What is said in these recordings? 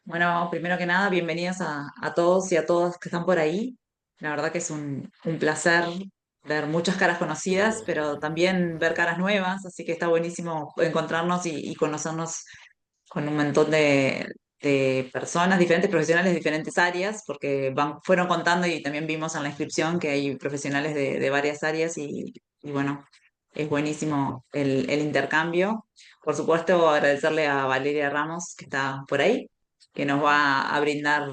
Bueno, primero que nada, bienvenidos a todos y a todas que están por ahí. La verdad que es un placer ver muchas caras conocidas, pero también ver caras nuevas, así que está buenísimo encontrarnos y conocernos con un montón de personas, diferentes profesionales de diferentes áreas, porque fueron contando y también vimos en la inscripción que hay profesionales de varias áreas y bueno, es buenísimo el intercambio. Por supuesto, agradecerle a Valeria Ramos, que está por ahí, que nos va a brindar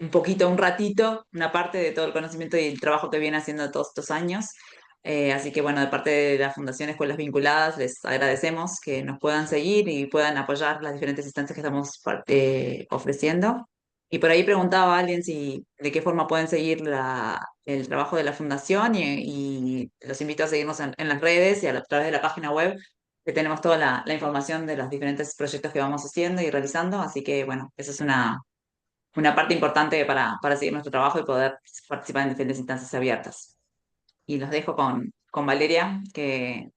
un poquito, un ratito, una parte de todo el conocimiento y el trabajo que viene haciendo todos estos años. Así que bueno, de parte de la Fundación Escuelas Vinculadas, les agradecemos que nos puedan seguir y puedan apoyar las diferentes instancias que estamos ofreciendo. Y por ahí preguntaba a alguien si de qué forma pueden seguir el trabajo de la Fundación y los invito a seguirnos en las redes y a través de la página web, que tenemos toda la información de los diferentes proyectos que vamos haciendo y realizando. Así que bueno, eso es una parte importante para seguir nuestro trabajo y poder participar en diferentes instancias abiertas. Y los dejo con Valeria, que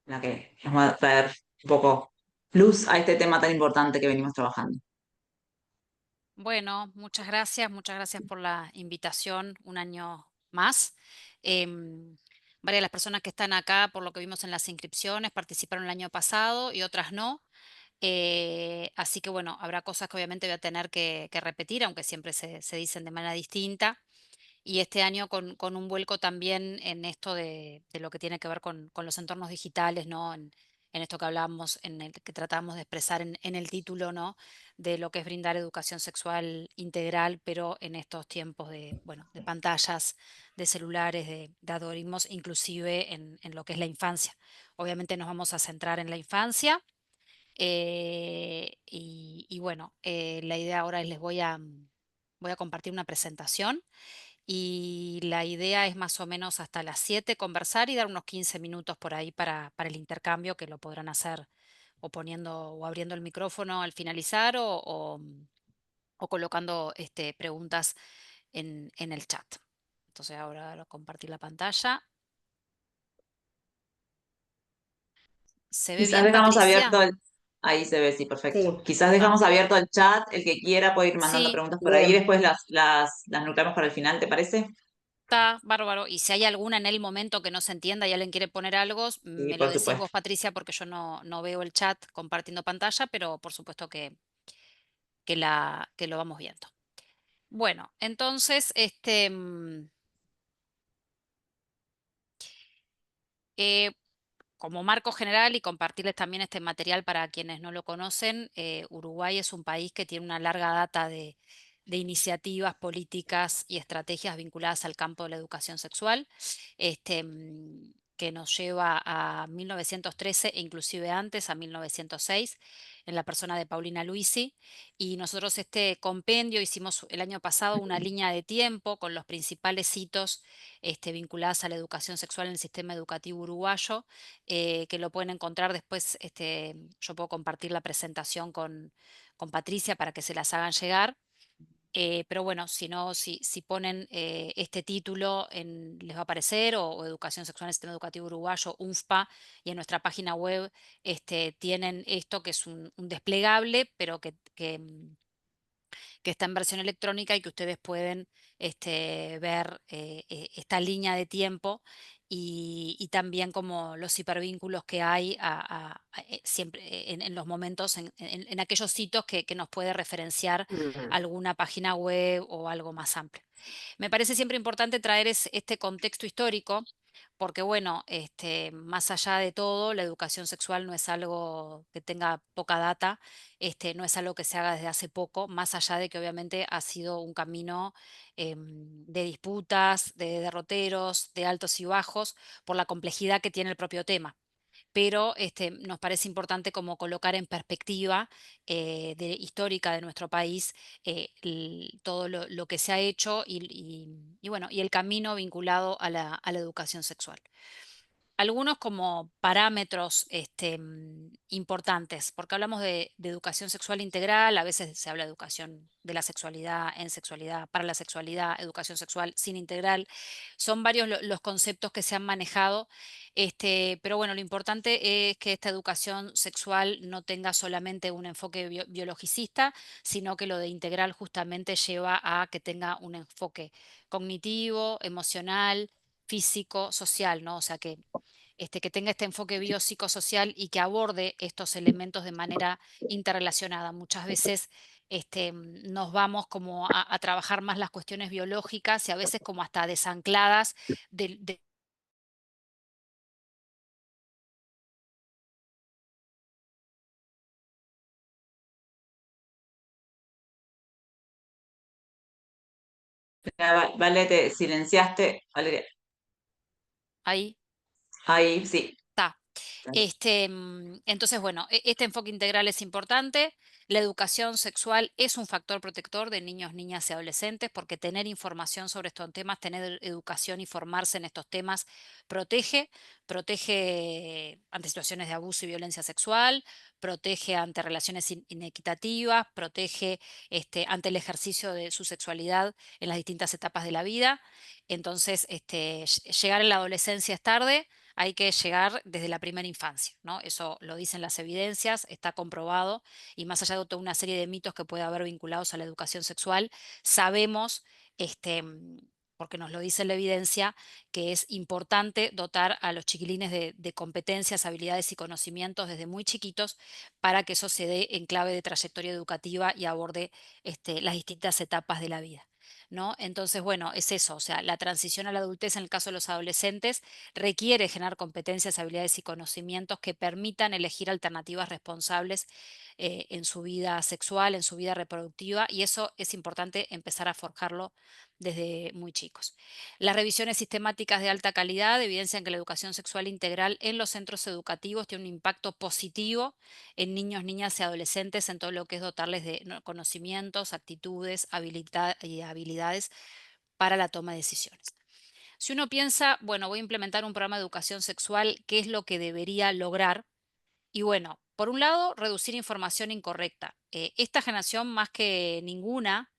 la que nos va a traer un poco luz a este tema tan importante que venimos trabajando. Bueno, muchas gracias por la invitación un año más. Em, Varias de las personas que están acá, por lo que vimos en las inscripciones, participaron el año pasado y otras no. Así que bueno, habrá cosas que obviamente voy a tener que repetir, aunque siempre se dicen de manera distinta. Y este año con un vuelco también en esto de lo que tiene que ver con los entornos digitales, ¿no? En esto que hablábamos, en el que tratábamos de expresar en el título, ¿no? De lo que es brindar educación sexual integral, pero en estos tiempos de, bueno, de pantallas, de celulares, de algoritmos, inclusive en lo que es la infancia. Obviamente nos vamos a centrar en la infancia. Y bueno, la idea ahora es voy a compartir una presentación y la idea es más o menos hasta las 7 conversar y dar unos 15 minutos por ahí para el intercambio, que lo podrán hacer o poniendo o abriendo el micrófono al finalizar o colocando preguntas en el chat. Entonces ahora compartir la pantalla. ¿Se ve Quizás bien, dejamos Patricia? abierto ahí se ve, sí, perfecto. Sí, Quizás Ah, dejamos abierto el chat, el que quiera puede ir mandando sí, preguntas por ahí, bien. después las nucleamos para el final, ¿te parece? está bárbaro. Y si hay alguna en el momento que no se entienda y alguien quiere poner algo, Sí, me lo por decís supuesto. vos, Patricia, porque yo no veo el chat compartiendo pantalla, pero por supuesto que lo vamos viendo. Bueno, entonces, eh, como marco general y compartirles también este material para quienes no lo conocen, Uruguay es un país que tiene una larga data de iniciativas, políticas y estrategias vinculadas al campo de la educación sexual, que nos lleva a 1913 e inclusive antes, a 1906, en la persona de Paulina Luisi. Y nosotros este compendio hicimos el año pasado una línea de tiempo con los principales hitos vinculados a la educación sexual en el sistema educativo uruguayo, que lo pueden encontrar después. Yo puedo compartir la presentación con Patricia para que se las hagan llegar. Pero bueno, si no, si ponen este título les va a aparecer, o Educación Sexual en el Sistema Educativo Uruguayo, UNFPA, y en nuestra página web tienen esto que es un desplegable, pero que está en versión electrónica y que ustedes pueden ver esta línea de tiempo y también como los hipervínculos que hay siempre en los momentos, en aquellos sitios que nos puede referenciar Mm. alguna página web o algo más amplio. Me parece siempre importante traer este contexto histórico, porque bueno, más allá de todo, la educación sexual no es algo que tenga poca data, no es algo que se haga desde hace poco, más allá de que obviamente ha sido un camino de disputas, de derroteros, de altos y bajos, por la complejidad que tiene el propio tema. Pero nos parece importante como colocar en perspectiva histórica de nuestro país, todo lo que se ha hecho y bueno, y el camino vinculado a la educación sexual. algunos como parámetros importantes, porque hablamos de educación sexual integral, a veces se habla de educación de la sexualidad, en sexualidad, para la sexualidad, educación sexual sin integral. Son varios los conceptos que se han manejado, pero bueno, lo importante es que esta educación sexual no tenga solamente un enfoque biologicista, sino que lo de integral justamente lleva a que tenga un enfoque cognitivo, emocional, físico, social, ¿no? O sea, que tenga este enfoque biopsicosocial y que aborde estos elementos de manera interrelacionada. Muchas veces nos vamos como a trabajar más las cuestiones biológicas y a veces como hasta desancladas de Vale, te silenciaste. Valeria, ahí. ahí, sí. Está. Entonces, bueno, este enfoque integral es importante. La educación sexual es un factor protector de niños, niñas y adolescentes porque tener información sobre estos temas, tener educación y formarse en estos temas protege, protege ante situaciones de abuso y violencia sexual, protege ante relaciones inequitativas, protege ante el ejercicio de su sexualidad en las distintas etapas de la vida. Entonces, llegar en la adolescencia es tarde, hay que llegar desde la primera infancia, ¿no? Eso lo dicen las evidencias, está comprobado, y más allá de toda una serie de mitos que puede haber vinculados a la educación sexual, sabemos, porque nos lo dice la evidencia, que es importante dotar a los chiquilines de competencias, habilidades y conocimientos desde muy chiquitos para que eso se dé en clave de trayectoria educativa y aborde las distintas etapas de la vida. ¿No? Entonces, bueno, es eso, o sea, la transición a la adultez en el caso de los adolescentes requiere generar competencias, habilidades y conocimientos que permitan elegir alternativas responsables en su vida sexual, en su vida reproductiva, y eso es importante empezar a forjarlo desde muy chicos. Las revisiones sistemáticas de alta calidad evidencian que la educación sexual integral en los centros educativos tiene un impacto positivo en niños, niñas y adolescentes en todo lo que es dotarles de conocimientos, actitudes, y habilidades para la toma de decisiones. Si uno piensa, bueno, voy a implementar un programa de educación sexual, ¿qué es lo que debería lograr? Y bueno, por un lado, reducir información incorrecta. Esta generación, más que ninguna,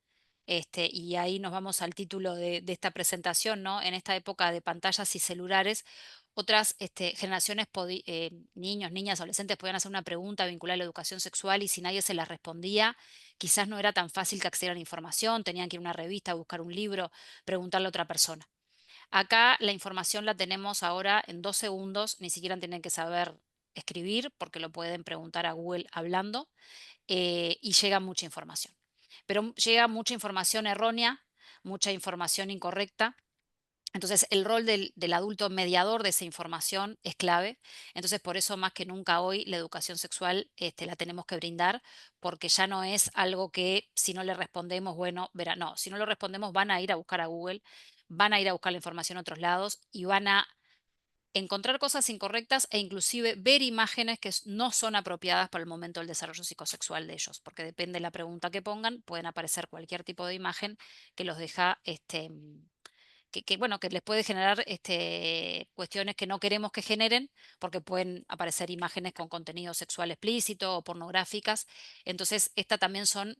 y ahí nos vamos al título de esta presentación, ¿no? En esta época de pantallas y celulares, otras generaciones, niños, niñas, adolescentes, podían hacer una pregunta vinculada a la educación sexual y si nadie se la respondía, quizás no era tan fácil que accedieran a información, tenían que ir a una revista, buscar un libro, preguntarle a otra persona. Acá la información la tenemos ahora en 2 segundos, ni siquiera tienen que saber escribir porque lo pueden preguntar a Google hablando, y llega mucha información. Pero llega mucha información errónea, mucha información incorrecta. Entonces, el rol del adulto mediador de esa información es clave. Entonces, por eso más que nunca hoy la educación sexual la tenemos que brindar, porque ya no es algo que si no le respondemos, bueno, verá, no, si no lo respondemos van a ir a buscar a Google, van a ir a buscar la información a otros lados y van a encontrar cosas incorrectas e inclusive ver imágenes que no son apropiadas para el momento del desarrollo psicosexual de ellos, porque depende de la pregunta que pongan, pueden aparecer cualquier tipo de imagen que los deja bueno, que les puede generar cuestiones que no queremos que generen, porque pueden aparecer imágenes con contenido sexual explícito o pornográficas. Entonces, estas también son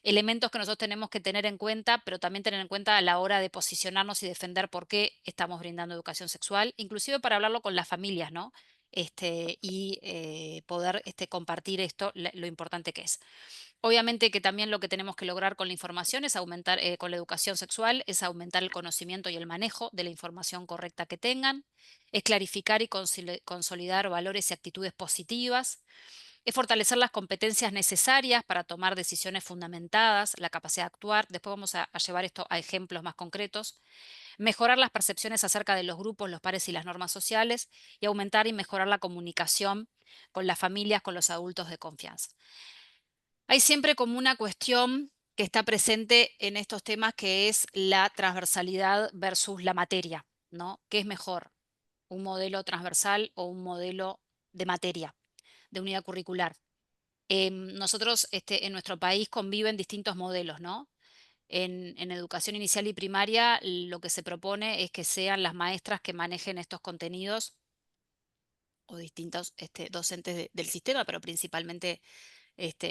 elementos que nosotros tenemos que tener en cuenta, pero también tener en cuenta a la hora de posicionarnos y defender por qué estamos brindando educación sexual, inclusive para hablarlo con las familias, ¿no? Y poder compartir esto, lo importante que es. Obviamente que también lo que tenemos que lograr con la información es aumentar, con la educación sexual, es aumentar el conocimiento y el manejo de la información correcta que tengan, es clarificar y consolidar valores y actitudes positivas, es fortalecer las competencias necesarias para tomar decisiones fundamentadas, la capacidad de actuar. Después vamos a llevar esto a ejemplos más concretos. Mejorar las percepciones acerca de los grupos, los pares y las normas sociales y aumentar y mejorar la comunicación con las familias, con los adultos de confianza. Hay siempre como una cuestión que está presente en estos temas que es la transversalidad versus la materia, ¿no? ¿Qué es mejor? ¿Un modelo transversal o un modelo de materia, de unidad curricular? Nosotros en nuestro país conviven distintos modelos, ¿no? En educación inicial y primaria lo que se propone es que sean las maestras que manejen estos contenidos o distintos docentes del sistema, pero principalmente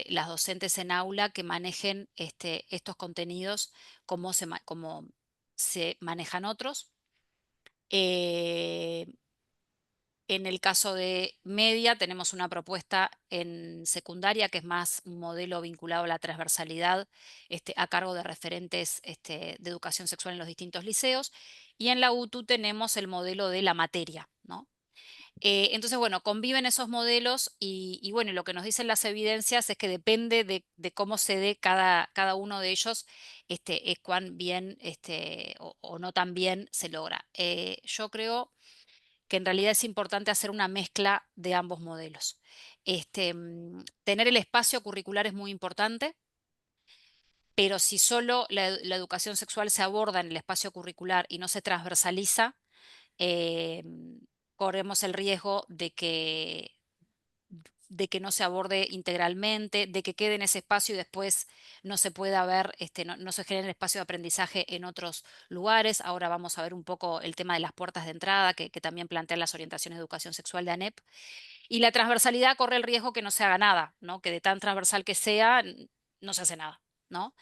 las docentes en aula que manejen estos contenidos, cómo se manejan otros. Eh, en el caso de media, tenemos una propuesta en secundaria que es más un modelo vinculado a la transversalidad, a cargo de referentes de educación sexual en los distintos liceos. Y en la UTU tenemos el modelo de la materia, ¿no? Entonces, bueno, conviven esos modelos y bueno, y lo que nos dicen las evidencias es que depende de cómo se dé cada uno de ellos, es cuán bien o no tan bien se logra. Yo creo que en realidad es importante hacer una mezcla de ambos modelos. Tener el espacio curricular es muy importante, pero si solo la educación sexual se aborda en el espacio curricular y no se transversaliza, corremos el riesgo de que no se aborde integralmente, de que quede en ese espacio y después no se pueda ver, no se genere espacio de aprendizaje en otros lugares. Ahora vamos a ver un poco el tema de las puertas de entrada que también plantean las orientaciones de educación sexual de ANEP. Y la transversalidad corre el riesgo que no se haga nada, ¿no? Que de tan transversal que sea, no se hace nada, ¿no?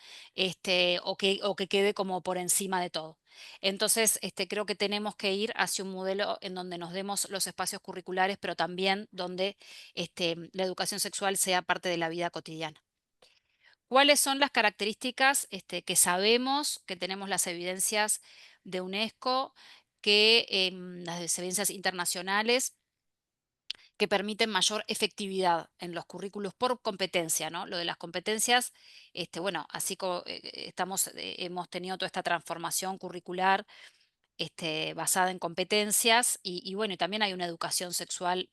O que quede como por encima de todo. Entonces, creo que tenemos que ir hacia un modelo en donde nos demos los espacios curriculares, pero también donde la educación sexual sea parte de la vida cotidiana. ¿Cuáles son las características que sabemos, que tenemos las evidencias de UNESCO, las evidencias internacionales, que permiten mayor efectividad en los currículos por competencia, ¿no? Lo de las competencias, bueno, así como hemos tenido toda esta transformación curricular basada en competencias y bueno, y también hay una educación sexual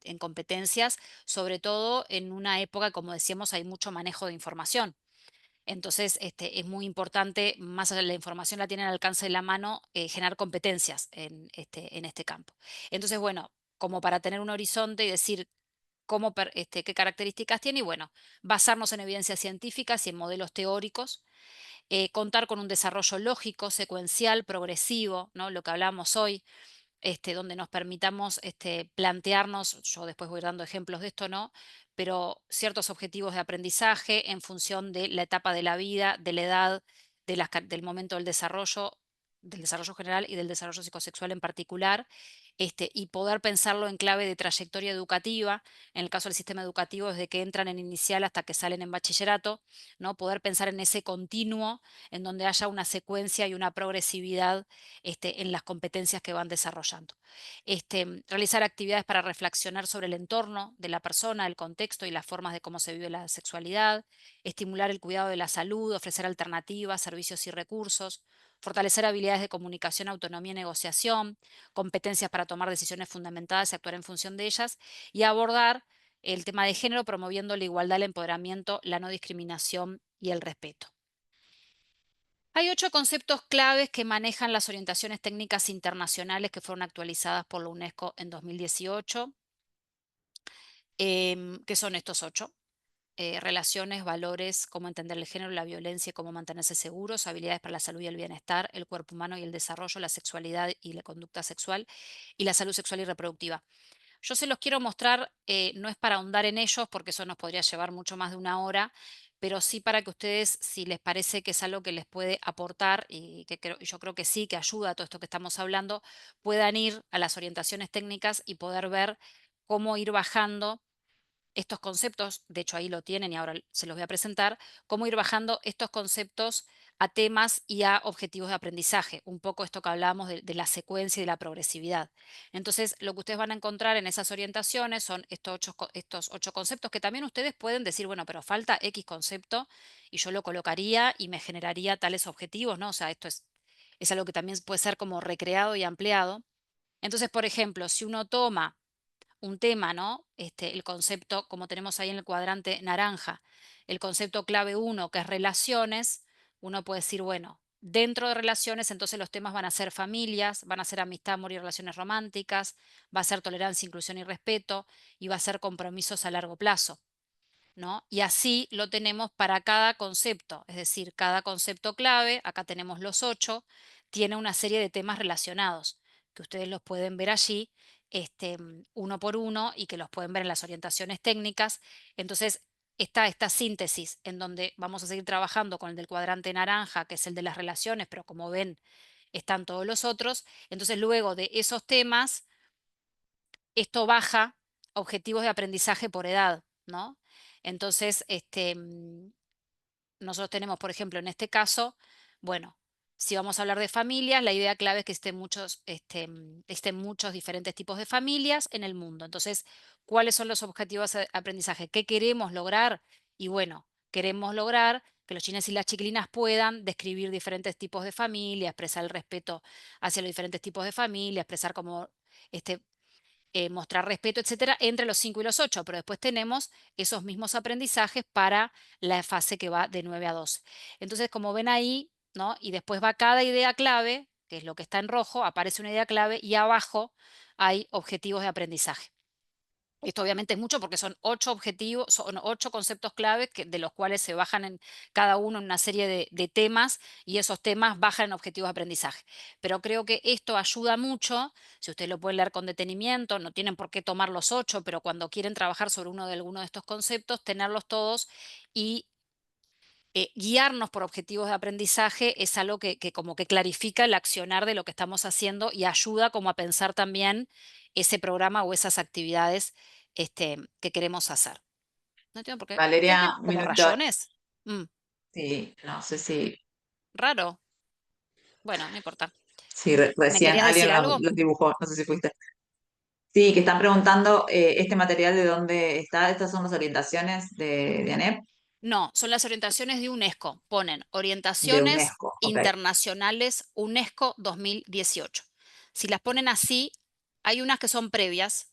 en competencias, sobre todo en una época, como decíamos, hay mucho manejo de información. Entonces, es muy importante, más allá de la información la tiene al alcance de la mano, generar competencias en este campo. Entonces, bueno, como para tener un horizonte y decir qué características tiene, y bueno, basarnos en evidencias científicas y en modelos teóricos, contar con un desarrollo lógico, secuencial, progresivo, ¿no? Lo que hablábamos hoy, donde nos permitamos plantearnos, yo después voy a ir dando ejemplos de esto, ¿no? Pero ciertos objetivos de aprendizaje en función de la etapa de la vida, de la edad, del momento del desarrollo general y del desarrollo psicosexual en particular, y poder pensarlo en clave de trayectoria educativa, en el caso del sistema educativo, desde que entran en inicial hasta que salen en bachillerato, ¿no? Poder pensar en ese continuo en donde haya una secuencia y una progresividad en las competencias que van desarrollando. Realizar actividades para reflexionar sobre el entorno de la persona, el contexto y las formas de cómo se vive la sexualidad, estimular el cuidado de la salud, ofrecer alternativas, servicios y recursos, fortalecer habilidades de comunicación, autonomía y negociación, competencias para tomar decisiones fundamentadas y actuar en función de ellas, y abordar el tema de género promoviendo la igualdad, el empoderamiento, la no discriminación y el respeto. Hay 8 conceptos claves que manejan las orientaciones técnicas internacionales que fueron actualizadas por la UNESCO en 2018, que son estos 8. Relaciones, valores, cómo entender el género, la violencia y cómo mantenerse seguros, habilidades para la salud y el bienestar, el cuerpo humano y el desarrollo, la sexualidad y la conducta sexual y la salud sexual y reproductiva. Yo se los quiero mostrar, no es para ahondar en ellos, porque eso nos podría llevar mucho más de una hora, pero sí para que ustedes, si les parece que es algo que les puede aportar, y yo creo que sí, que ayuda a todo esto que estamos hablando, puedan ir a las orientaciones técnicas y poder ver cómo ir bajando estos conceptos, de hecho ahí lo tienen y ahora se los voy a presentar, cómo ir bajando estos conceptos a temas y a objetivos de aprendizaje, un poco esto que hablábamos de la secuencia y de la progresividad. Entonces, lo que ustedes van a encontrar en esas orientaciones son estos 8 conceptos que también ustedes pueden decir, bueno, pero falta X concepto y yo lo colocaría y me generaría tales objetivos, ¿no? O sea, esto es algo que también puede ser como recreado y ampliado. Entonces, por ejemplo, si uno toma un tema, ¿no? El concepto, como tenemos ahí en el cuadrante naranja, el concepto clave uno, que es relaciones, uno puede decir, bueno, dentro de relaciones, entonces los temas van a ser familias, van a ser amistad, amor y relaciones románticas, va a ser tolerancia, inclusión y respeto, y va a ser compromisos a largo plazo, ¿no? Y así lo tenemos para cada concepto, es decir, cada concepto clave, acá tenemos los 8, tiene una serie de temas relacionados, que ustedes los pueden ver allí, uno por uno y que los pueden ver en las orientaciones técnicas. Entonces, está esta síntesis en donde vamos a seguir trabajando con el del cuadrante naranja, que es el de las relaciones, pero como ven, están todos los otros. Entonces, luego de esos temas, esto baja objetivos de aprendizaje por edad, ¿no? Entonces, nosotros tenemos, por ejemplo, en este caso, bueno, si vamos a hablar de familias, la idea clave es que estén muchos diferentes tipos de familias en el mundo. Entonces, ¿cuáles son los objetivos de aprendizaje? ¿Qué queremos lograr? Y bueno, queremos lograr que los chiles y las chiquilinas puedan describir diferentes tipos de familia, expresar el respeto hacia los diferentes tipos de familia, expresar como este, mostrar respeto, etcétera, entre los 5 y los 8, pero después tenemos esos mismos aprendizajes para la fase que va de 9 a 12. Entonces, como ven ahí, ¿no? Y después va cada idea clave, que es lo que está en rojo, aparece una idea clave y abajo hay objetivos de aprendizaje. Esto obviamente es mucho porque son 8 objetivos, son 8 conceptos clave de los cuales se bajan en cada uno en una serie de temas y esos temas bajan en objetivos de aprendizaje. Pero creo que esto ayuda mucho, si ustedes lo pueden leer con detenimiento, no tienen por qué tomar los 8, pero cuando quieren trabajar sobre uno de alguno de estos conceptos, tenerlos todos y guiarnos por objetivos de aprendizaje es algo que como que clarifica el accionar de lo que estamos haciendo y ayuda como a pensar también ese programa o esas actividades que queremos hacer. No entiendo por qué. ¿Ustedes ven Valeria, un como minuto. rayones? Mm, Sí, no sé si, raro. Bueno, no importa. si ¿Me recién querías alguien decir algo? los dibujó, no sé si fuiste. Sí, que están preguntando este material de dónde está. Estas son las orientaciones de ANEP, No, son las orientaciones de UNESCO. Ponen de orientaciones UNESCO. Ok, internacionales UNESCO 2018. Si las ponen así, hay unas que son previas,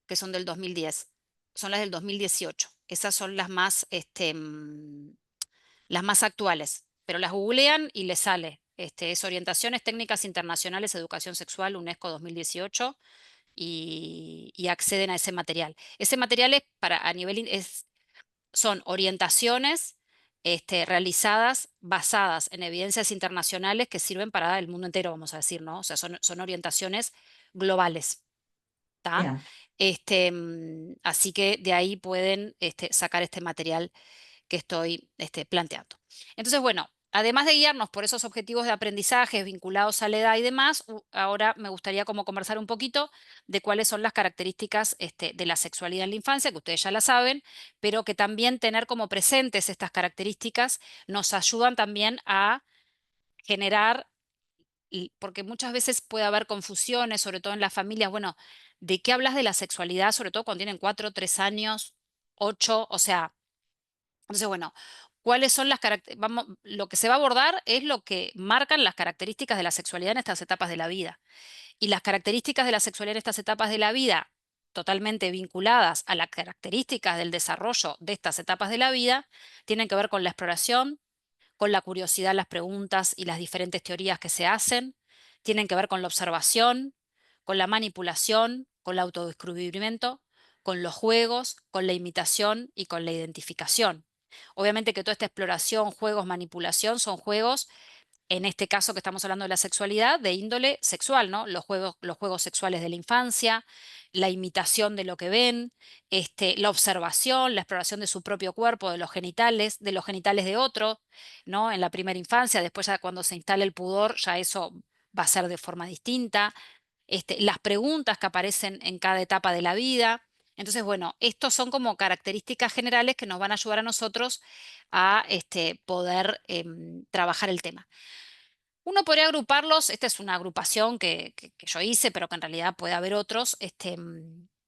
que son del 2010, son las del 2018. Esas son las más actuales, pero las googlean y les sale. Es Orientaciones Técnicas Internacionales, Educación Sexual, UNESCO 2018, y acceden a ese material. Ese material es para a nivel, son orientaciones realizadas basadas en evidencias internacionales que sirven para el mundo entero, vamos a decir, ¿no? O sea, son orientaciones globales. ¿Tá? bien. Así que de ahí pueden sacar este material que estoy planteando. Entonces, bueno, además de guiarnos por esos objetivos de aprendizaje vinculados a la edad y demás, ahora me gustaría como conversar un poquito de cuáles son las características de la sexualidad en la infancia, que ustedes ya la saben, pero que también tener como presentes estas características nos ayudan también a generar porque muchas veces puede haber confusiones, sobre todo en las familias, bueno, ¿de qué hablas de la sexualidad? Sobre todo cuando tienen 4, 3 años, 8, o sea, entonces, bueno, ¿cuáles son las características? Vamos, lo que se va a abordar es lo que marcan las características de la sexualidad en estas etapas de la vida. Y las características de la sexualidad en estas etapas de la vida, totalmente vinculadas a las características del desarrollo de estas etapas de la vida, tienen que ver con la exploración, con la curiosidad, las preguntas y las diferentes teorías que se hacen, tienen que ver con la observación, con la manipulación, con el autodescubrimiento, con los juegos, con la imitación y con la identificación. Obviamente que toda esta exploración, juegos, manipulación son juegos en este caso que estamos hablando de la sexualidad, de índole sexual, ¿no? Los juegos sexuales de la infancia, la imitación de lo que ven, la observación, la exploración de su propio cuerpo, de los genitales de otro, ¿no? En la primera infancia, después ya cuando se instala el pudor, ya eso va a ser de forma distinta. Las preguntas que aparecen en cada etapa de la vida. Entonces, bueno, estos son como características generales que nos van a ayudar a nosotros a poder trabajar el tema. Uno podría agruparlos, esta es una agrupación que yo hice, pero que en realidad puede haber otros,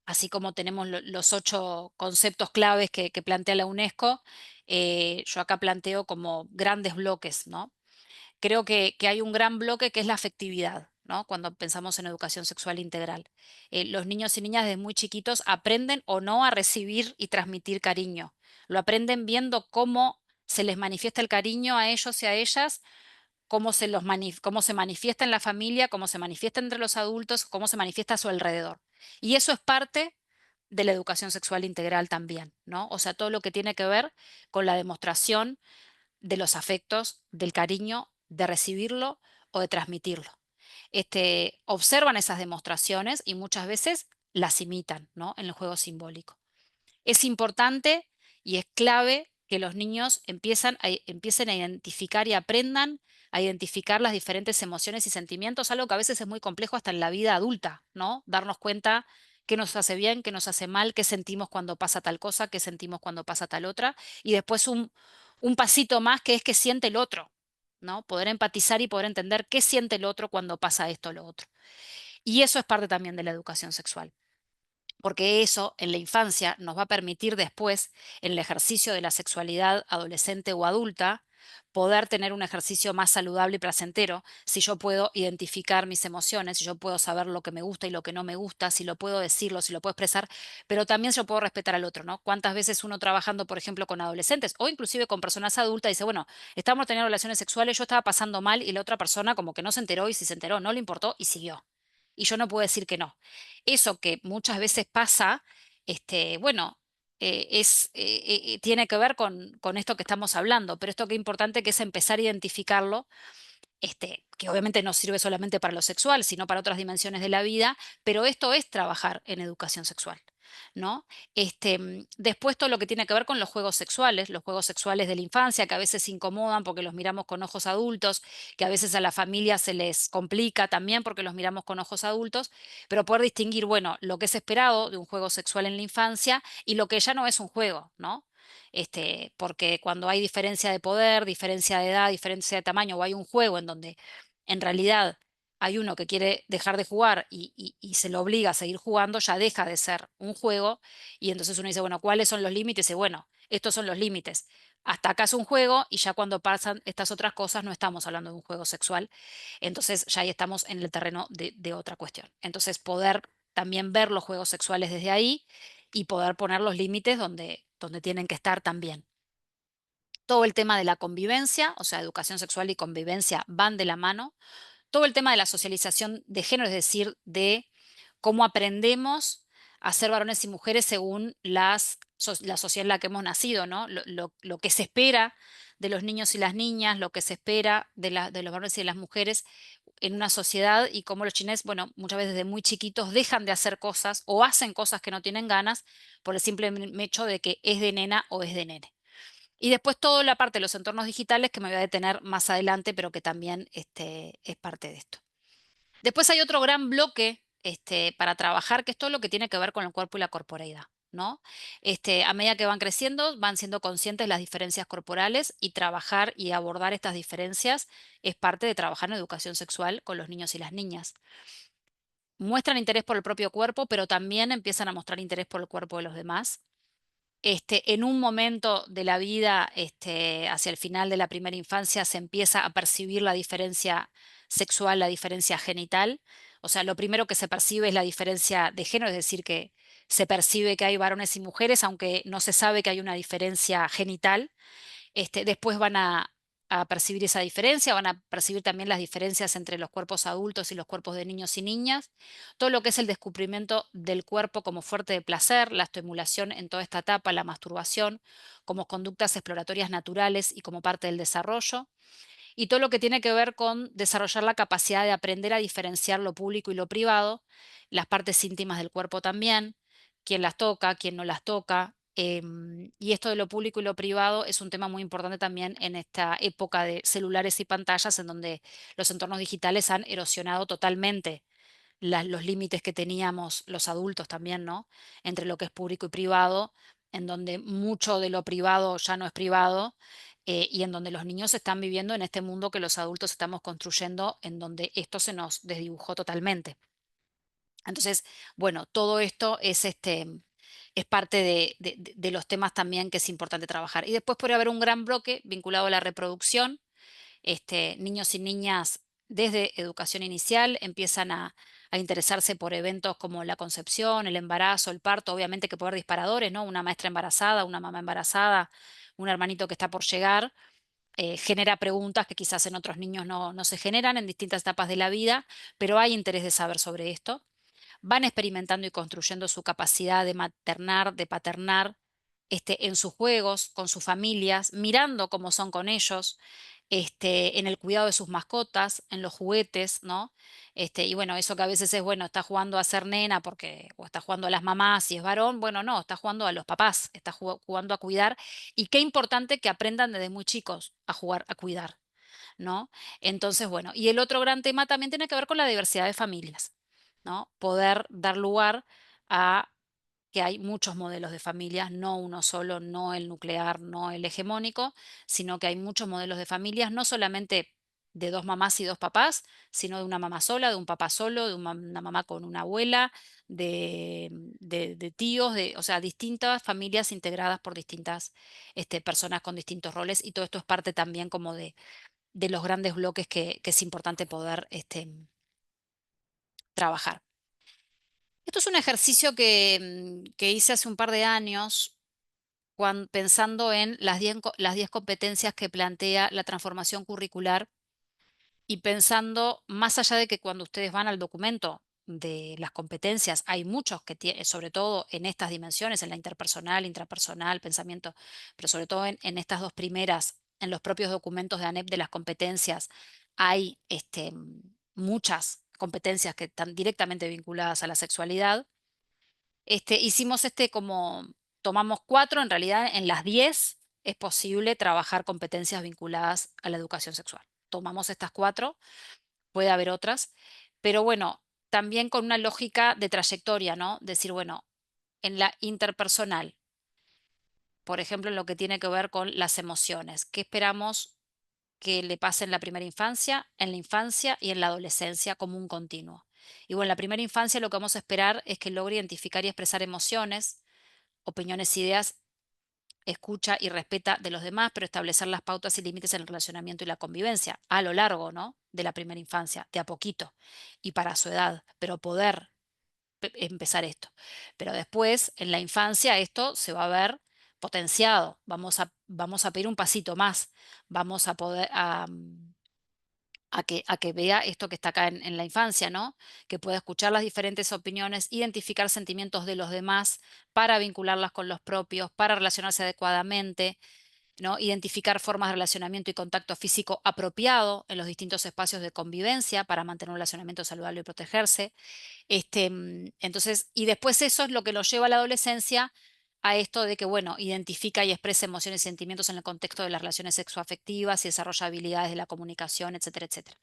así como tenemos los 8 conceptos claves que plantea la UNESCO, yo acá planteo como grandes bloques, ¿no? Creo que hay un gran bloque que es la afectividad, ¿no? Cuando pensamos en educación sexual integral. Los niños y niñas desde muy chiquitos aprenden o no a recibir y transmitir cariño. Lo aprenden viendo cómo se les manifiesta el cariño a ellos y a ellas, cómo se manifiesta en la familia, cómo se manifiesta entre los adultos, cómo se manifiesta a su alrededor. Y eso es parte de la educación sexual integral también, ¿no? O sea, todo lo que tiene que ver con la demostración de los afectos, del cariño, de recibirlo o de transmitirlo. observan esas demostraciones y muchas veces las imitan, ¿no? En el juego simbólico. Es importante y es clave que los niños empiecen a identificar y aprendan a identificar las diferentes emociones y sentimientos, algo que a veces es muy complejo hasta en la vida adulta, ¿no? Darnos cuenta qué nos hace bien, qué nos hace mal, qué sentimos cuando pasa tal cosa, qué sentimos cuando pasa tal otra, y después un pasito más que es qué siente el otro, ¿no? Poder empatizar y poder entender qué siente el otro cuando pasa esto o lo otro. Y eso es parte también de la educación sexual, porque eso en la infancia nos va a permitir después, en el ejercicio de la sexualidad adolescente o adulta, poder tener un ejercicio más saludable y placentero, si yo puedo identificar mis emociones, si yo puedo saber lo que me gusta y lo que no me gusta, si lo puedo decirlo, si lo puedo expresar, pero también yo puedo respetar al otro, ¿no? ¿Cuántas veces uno trabajando, por ejemplo, con adolescentes o inclusive con personas adultas dice, bueno, estábamos teniendo relaciones sexuales, yo estaba pasando mal y la otra persona como que no se enteró y si se enteró no le importó y siguió. Y yo no puedo decir que no. Eso que muchas veces pasa, bueno, tiene que ver con esto que estamos hablando, pero esto que es importante que es empezar a identificarlo, que obviamente no sirve solamente para lo sexual, sino para otras dimensiones de la vida, pero esto es trabajar en educación sexual, ¿no? Después todo lo que tiene que ver con los juegos sexuales de la infancia, que a veces incomodan porque los miramos con ojos adultos, que a veces a la familia se les complica también porque los miramos con ojos adultos, pero poder distinguir, bueno, lo que es esperado de un juego sexual en la infancia y lo que ya no es un juego, ¿no? Porque cuando hay diferencia de poder, diferencia de edad, diferencia de tamaño, o hay un juego en donde en realidad hay uno que quiere dejar de jugar y se lo obliga a seguir jugando, ya deja de ser un juego. Y entonces uno dice, bueno, ¿cuáles son los límites? Y bueno, estos son los límites. Hasta acá es un juego y ya cuando pasan estas otras cosas no estamos hablando de un juego sexual. Entonces ya ahí estamos en el terreno de otra cuestión. Entonces poder también ver los juegos sexuales desde ahí y poder poner los límites donde tienen que estar también. Todo el tema de la convivencia, o sea, educación sexual y convivencia van de la mano. Todo el tema de la socialización de género, es decir, de cómo aprendemos a ser varones y mujeres según la sociedad en la que hemos nacido, ¿no? Lo que se espera de los niños y las niñas, lo que se espera de los varones y de las mujeres en una sociedad y cómo los chineses, bueno, muchas veces desde muy chiquitos dejan de hacer cosas o hacen cosas que no tienen ganas por el simple hecho de que es de nena o es de nene. Y después toda la parte de los entornos digitales que me voy a detener más adelante, pero que también es parte de esto. Después hay otro gran bloque para trabajar, que es todo lo que tiene que ver con el cuerpo y la corporeidad, ¿no? A medida que van creciendo, van siendo conscientes de las diferencias corporales y trabajar y abordar estas diferencias es parte de trabajar en educación sexual con los niños y las niñas. Muestran interés por el propio cuerpo, pero también empiezan a mostrar interés por el cuerpo de los demás. En un momento de la vida, hacia el final de la primera infancia, se empieza a percibir la diferencia sexual, la diferencia genital. O sea, lo primero que se percibe es la diferencia de género, es decir, que se percibe que hay varones y mujeres, aunque no se sabe que hay una diferencia genital. Después van a percibir esa diferencia, van a percibir también las diferencias entre los cuerpos adultos y los cuerpos de niños y niñas, todo lo que es el descubrimiento del cuerpo como fuente de placer, la estimulación en toda esta etapa, la masturbación, como conductas exploratorias naturales y como parte del desarrollo, y todo lo que tiene que ver con desarrollar la capacidad de aprender a diferenciar lo público y lo privado, las partes íntimas del cuerpo también, quién las toca, quién no las toca. Y esto de lo público y lo privado es un tema muy importante también en esta época de celulares y pantallas, en donde los entornos digitales han erosionado totalmente los límites que teníamos los adultos también, ¿no? Entre lo que es público y privado, en donde mucho de lo privado ya no es privado, y en donde los niños están viviendo en este mundo que los adultos estamos construyendo, en donde esto se nos desdibujó totalmente. Entonces, bueno, todo esto es parte de los temas también que es importante trabajar. Y después puede haber un gran bloque vinculado a la reproducción. Niños y niñas desde educación inicial empiezan a interesarse por eventos como la concepción, el embarazo, el parto, obviamente que puede haber disparadores, ¿no? Una maestra embarazada, una mamá embarazada, un hermanito que está por llegar, genera preguntas que quizás en otros niños no se generan en distintas etapas de la vida, pero hay interés de saber sobre esto. Van experimentando y construyendo su capacidad de maternar, de paternar, en sus juegos, con sus familias, mirando cómo son con ellos, en el cuidado de sus mascotas, en los juguetes, ¿no? Y bueno, eso que a veces es, bueno, está jugando a ser nena porque, o está jugando a las mamás si es varón, bueno, no, está jugando a los papás, está jugando a cuidar. Y qué importante que aprendan desde muy chicos a jugar a cuidar, ¿no? Entonces, bueno, y el otro gran tema también tiene que ver con la diversidad de familias, ¿no? Poder dar lugar a que hay muchos modelos de familias, no uno solo, no el nuclear, no el hegemónico, sino que hay muchos modelos de familias, no solamente de dos mamás y dos papás, sino de una mamá sola, de un papá solo, de una mamá con una abuela, de tíos, o sea, distintas familias integradas por distintas personas con distintos roles, y todo esto es parte también como de los grandes bloques que es importante poder trabajar. Esto es un ejercicio que hice hace un par de años pensando en las 10 competencias que plantea la transformación curricular y pensando más allá de que cuando ustedes van al documento de las competencias, hay muchos que tienen, sobre todo en estas dimensiones, en la interpersonal, intrapersonal, pensamiento, pero sobre todo en estas dos primeras, en los propios documentos de ANEP de las competencias, hay muchas competencias que están directamente vinculadas a la sexualidad. Hicimos como, tomamos 4, en realidad en las 10 es posible trabajar competencias vinculadas a la educación sexual. Tomamos estas 4, puede haber otras, pero bueno, también con una lógica de trayectoria, ¿no? Decir, bueno, en la interpersonal, por ejemplo, en lo que tiene que ver con las emociones, ¿qué esperamos que le pase en la primera infancia, en la infancia y en la adolescencia como un continuo? Y bueno, en la primera infancia lo que vamos a esperar es que logre identificar y expresar emociones, opiniones, ideas, escucha y respeta de los demás, pero establecer las pautas y límites en el relacionamiento y la convivencia a lo largo, ¿no? De la primera infancia, de a poquito y para su edad, pero poder empezar esto. Pero después, en la infancia, esto se va a ver potenciado. Vamos a pedir un pasito más. Vamos a poder a que vea esto que está acá en la infancia, ¿no? Que pueda escuchar las diferentes opiniones, identificar sentimientos de los demás para vincularlas con los propios, para relacionarse adecuadamente, ¿no? Identificar formas de relacionamiento y contacto físico apropiado en los distintos espacios de convivencia para mantener un relacionamiento saludable y protegerse. Entonces, y después eso es lo que lo lleva a la adolescencia a esto de que, bueno, identifica y expresa emociones y sentimientos en el contexto de las relaciones sexoafectivas y desarrolla habilidades de la comunicación, etcétera, etcétera.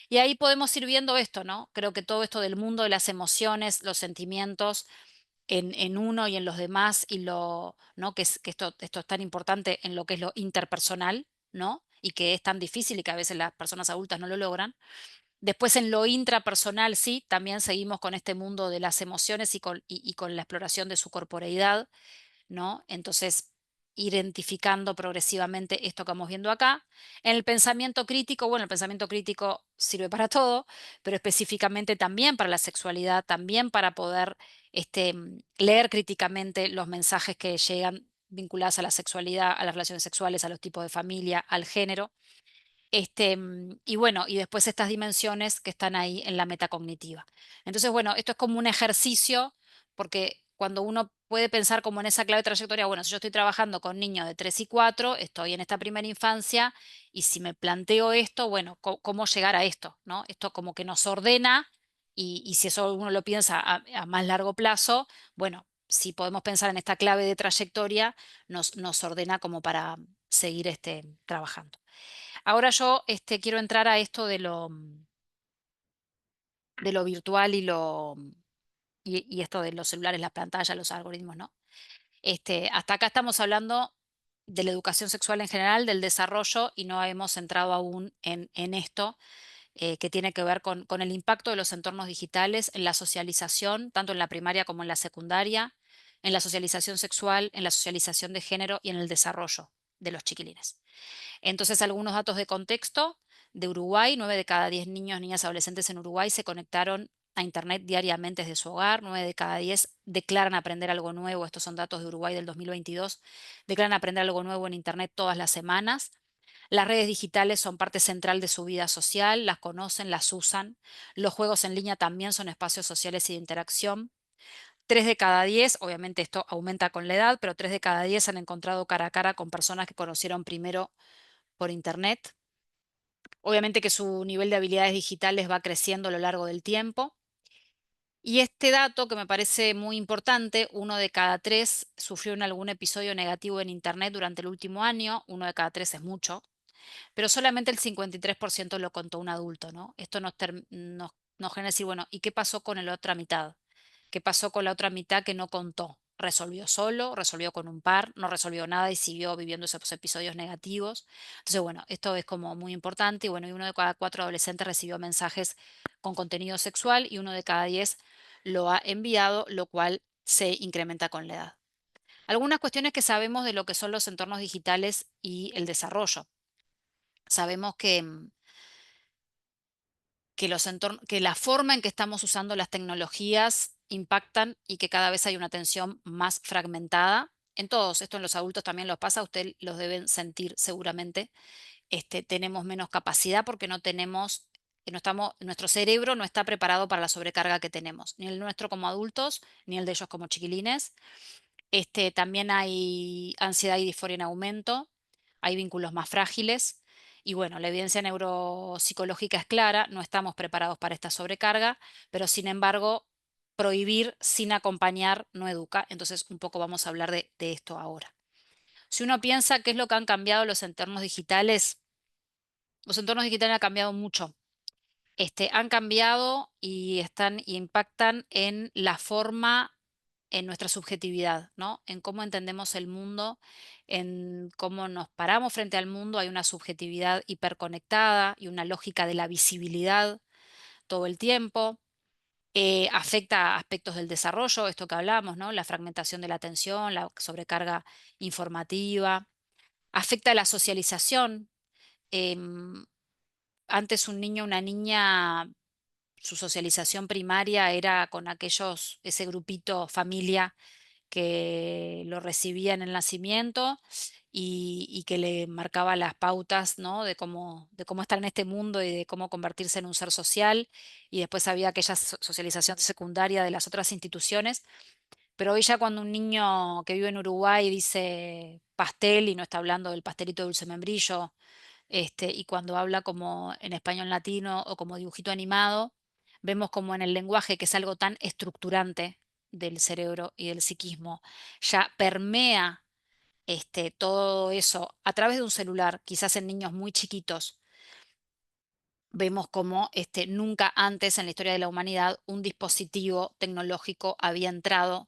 Y ahí podemos ir viendo esto, ¿no? Creo que todo esto del mundo de las emociones, los sentimientos en uno y en los demás, y ¿no? Que esto es tan importante en lo que es lo interpersonal, ¿no? Y que es tan difícil y que a veces las personas adultas no lo logran. Después en lo intrapersonal, sí, también seguimos con este mundo de las emociones y con la exploración de su corporeidad, ¿no? Entonces, identificando progresivamente esto que vamos viendo acá. En el pensamiento crítico, bueno, el pensamiento crítico sirve para todo, pero específicamente también para la sexualidad, también para poder leer críticamente los mensajes que llegan vinculados a la sexualidad, a las relaciones sexuales, a los tipos de familia, al género. Y bueno, y después estas dimensiones que están ahí en la metacognitiva. Entonces, bueno, esto es como un ejercicio, porque cuando uno puede pensar como en esa clave de trayectoria, bueno, si yo estoy trabajando con niños de 3 y 4, estoy en esta primera infancia, y si me planteo esto, bueno, ¿cómo llegar a esto? ¿No? Esto como que nos ordena, y si eso uno lo piensa a más largo plazo, bueno, si podemos pensar en esta clave de trayectoria, nos ordena como para seguir trabajando. Ahora yo quiero entrar a esto de lo virtual y esto de los celulares, las pantallas, los algoritmos, ¿no? Hasta acá estamos hablando de la educación sexual en general, del desarrollo, y no hemos entrado aún en esto que tiene que ver con el impacto de los entornos digitales en la socialización, tanto en la primaria como en la secundaria, en la socialización sexual, en la socialización de género y en el desarrollo de los chiquilines. Entonces, algunos datos de contexto de Uruguay: 9 de cada 10 niños, niñas, adolescentes en Uruguay se conectaron a Internet diariamente desde su hogar. 9 de cada 10 declaran aprender algo nuevo. Estos son datos de Uruguay del 2022. Declaran aprender algo nuevo en Internet todas las semanas. Las redes digitales son parte central de su vida social, las conocen, las usan. Los juegos en línea también son espacios sociales y de interacción. 3 de cada 10, obviamente esto aumenta con la edad, pero 3 de cada 10 han encontrado cara a cara con personas que conocieron primero por Internet. Obviamente que su nivel de habilidades digitales va creciendo a lo largo del tiempo. Y este dato que me parece muy importante, 1 de cada 3 sufrió en algún episodio negativo en Internet durante el último año, 1 de cada 3 es mucho, pero solamente el 53% lo contó un adulto, ¿no? Esto nos genera decir, bueno, ¿y qué pasó con la otra mitad? ¿Qué pasó con la otra mitad que no contó? ¿Resolvió solo? ¿Resolvió con un par? ¿No resolvió nada y siguió viviendo esos episodios negativos? Entonces, bueno, esto es como muy importante y bueno, y 1 de cada 4 adolescentes recibió mensajes con contenido sexual y 1 de cada 10 lo ha enviado, lo cual se incrementa con la edad. Algunas cuestiones que sabemos de lo que son los entornos digitales y el desarrollo. Sabemos que la forma en que estamos usando las tecnologías impactan y que cada vez hay una atención más fragmentada. En todos, esto en los adultos también los pasa, ustedes los deben sentir seguramente. Tenemos menos capacidad porque no estamos, nuestro cerebro no está preparado para la sobrecarga que tenemos, ni el nuestro como adultos, ni el de ellos como chiquilines. También hay ansiedad y disforia en aumento, hay vínculos más frágiles y bueno, la evidencia neuropsicológica es clara, no estamos preparados para esta sobrecarga, pero sin embargo, prohibir sin acompañar no educa. Entonces, un poco vamos a hablar de esto ahora. Si uno piensa qué es lo que han cambiado los entornos digitales han cambiado mucho. Han cambiado y están y impactan en la forma, en nuestra subjetividad, ¿no? En cómo entendemos el mundo, en cómo nos paramos frente al mundo. Hay una subjetividad hiperconectada y una lógica de la visibilidad todo el tiempo. Afecta a aspectos del desarrollo, esto que hablamos, ¿no? La fragmentación de la atención, la sobrecarga informativa. Afecta a la socialización. em, Antes un niño o una niña, su socialización primaria era con ese grupito familia que lo recibía en el nacimiento y que le marcaba las pautas, ¿no? De cómo estar en este mundo y de cómo convertirse en un ser social. Y después había aquella socialización secundaria de las otras instituciones. Pero hoy ya cuando un niño que vive en Uruguay dice pastel y no está hablando del pastelito de dulce membrillo, y cuando habla como en español latino o como dibujito animado, vemos como en el lenguaje, que es algo tan estructurante del cerebro y del psiquismo, ya permea todo eso a través de un celular, quizás en niños muy chiquitos. Vemos como nunca antes en la historia de la humanidad un dispositivo tecnológico había entrado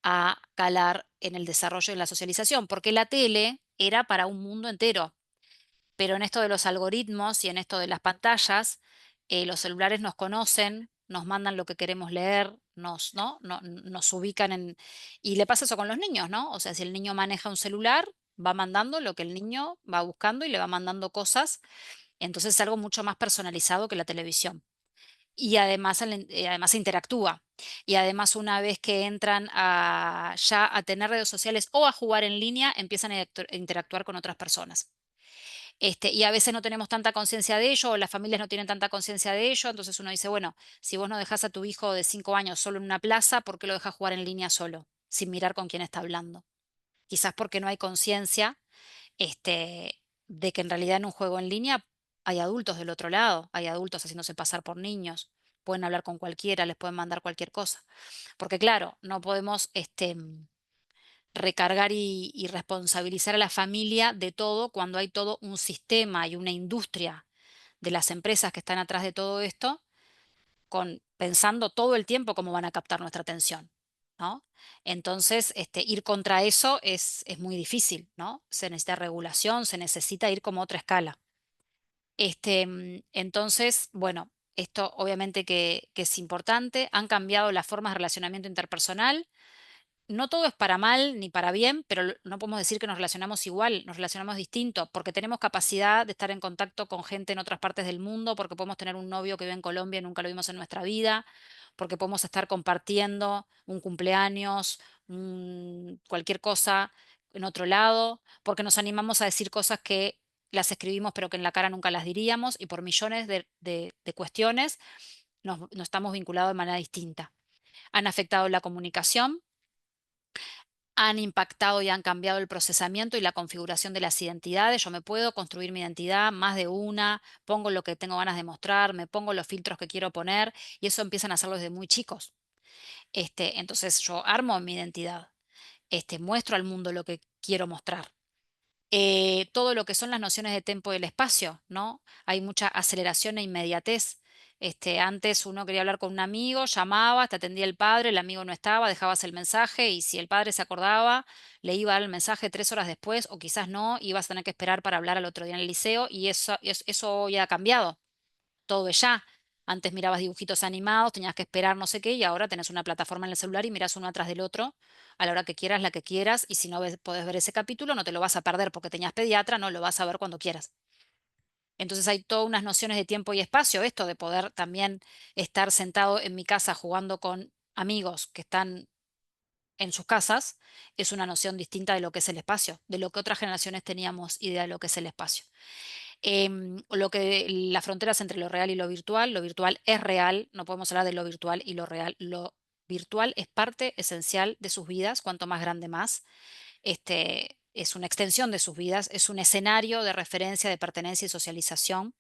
a calar en el desarrollo y en la socialización, porque la tele era para un mundo entero. Pero en esto de los algoritmos y en esto de las pantallas, los celulares nos conocen, nos mandan lo que queremos leer, ¿no? Nos ubican en... Y le pasa eso con los niños, ¿no? O sea, si el niño maneja un celular, va mandando lo que el niño va buscando y le va mandando cosas. Entonces es algo mucho más personalizado que la televisión. Y además, además interactúa. Y además una vez que entran ya a tener redes sociales o a jugar en línea, empiezan a interactuar con otras personas. Y a veces no tenemos tanta conciencia de ello, o las familias no tienen tanta conciencia de ello, entonces uno dice, bueno, si vos no dejás a tu hijo de 5 años solo en una plaza, ¿por qué lo dejas jugar en línea solo, sin mirar con quién está hablando? Quizás porque no hay conciencia, de que en realidad en un juego en línea hay adultos del otro lado, hay adultos haciéndose pasar por niños, pueden hablar con cualquiera, les pueden mandar cualquier cosa. Porque claro, no podemos, recargar y responsabilizar a la familia de todo cuando hay todo un sistema y una industria de las empresas que están atrás de todo esto, pensando todo el tiempo cómo van a captar nuestra atención, ¿no? Entonces, ir contra eso es muy difícil, ¿no? Se necesita regulación, se necesita ir como a otra escala. Entonces, bueno, esto obviamente que es importante. Han cambiado las formas de relacionamiento interpersonal. No todo es para mal ni para bien, pero no podemos decir que nos relacionamos igual, nos relacionamos distinto, porque tenemos capacidad de estar en contacto con gente en otras partes del mundo, porque podemos tener un novio que vive en Colombia y nunca lo vimos en nuestra vida, porque podemos estar compartiendo un cumpleaños, cualquier cosa en otro lado, porque nos animamos a decir cosas que las escribimos pero que en la cara nunca las diríamos, y por millones de cuestiones nos estamos vinculados de manera distinta. Han afectado la comunicación, han impactado y han cambiado el procesamiento y la configuración de las identidades. Yo me puedo construir mi identidad, más de una, pongo lo que tengo ganas de mostrar, me pongo los filtros que quiero poner y eso empiezan a hacerlo desde muy chicos. Entonces yo armo mi identidad, muestro al mundo lo que quiero mostrar. Todo lo que son las nociones de tiempo y el espacio, ¿no? Hay mucha aceleración e inmediatez. Antes uno quería hablar con un amigo, llamaba, te atendía el padre, el amigo no estaba, dejabas el mensaje y si el padre se acordaba, le iba a dar el mensaje 3 horas después o quizás no, ibas a tener que esperar para hablar al otro día en el liceo y eso ya ha cambiado, todo es ya. Antes mirabas dibujitos animados, tenías que esperar no sé qué, y ahora tenés una plataforma en el celular y miras uno atrás del otro a la hora que quieras, la que quieras, y si no podés ver ese capítulo, no te lo vas a perder porque tenías pediatra, no lo vas a ver cuando quieras. Entonces hay todas unas nociones de tiempo y espacio, esto de poder también estar sentado en mi casa jugando con amigos que están en sus casas, es una noción distinta de lo que es el espacio, de lo que otras generaciones teníamos idea de lo que es el espacio. Lo que las fronteras entre lo real y lo virtual es real, no podemos hablar de lo virtual y lo real. Lo virtual es parte esencial de sus vidas, cuanto más grande más. Es una extensión de sus vidas, es un escenario de referencia, de pertenencia y socialización.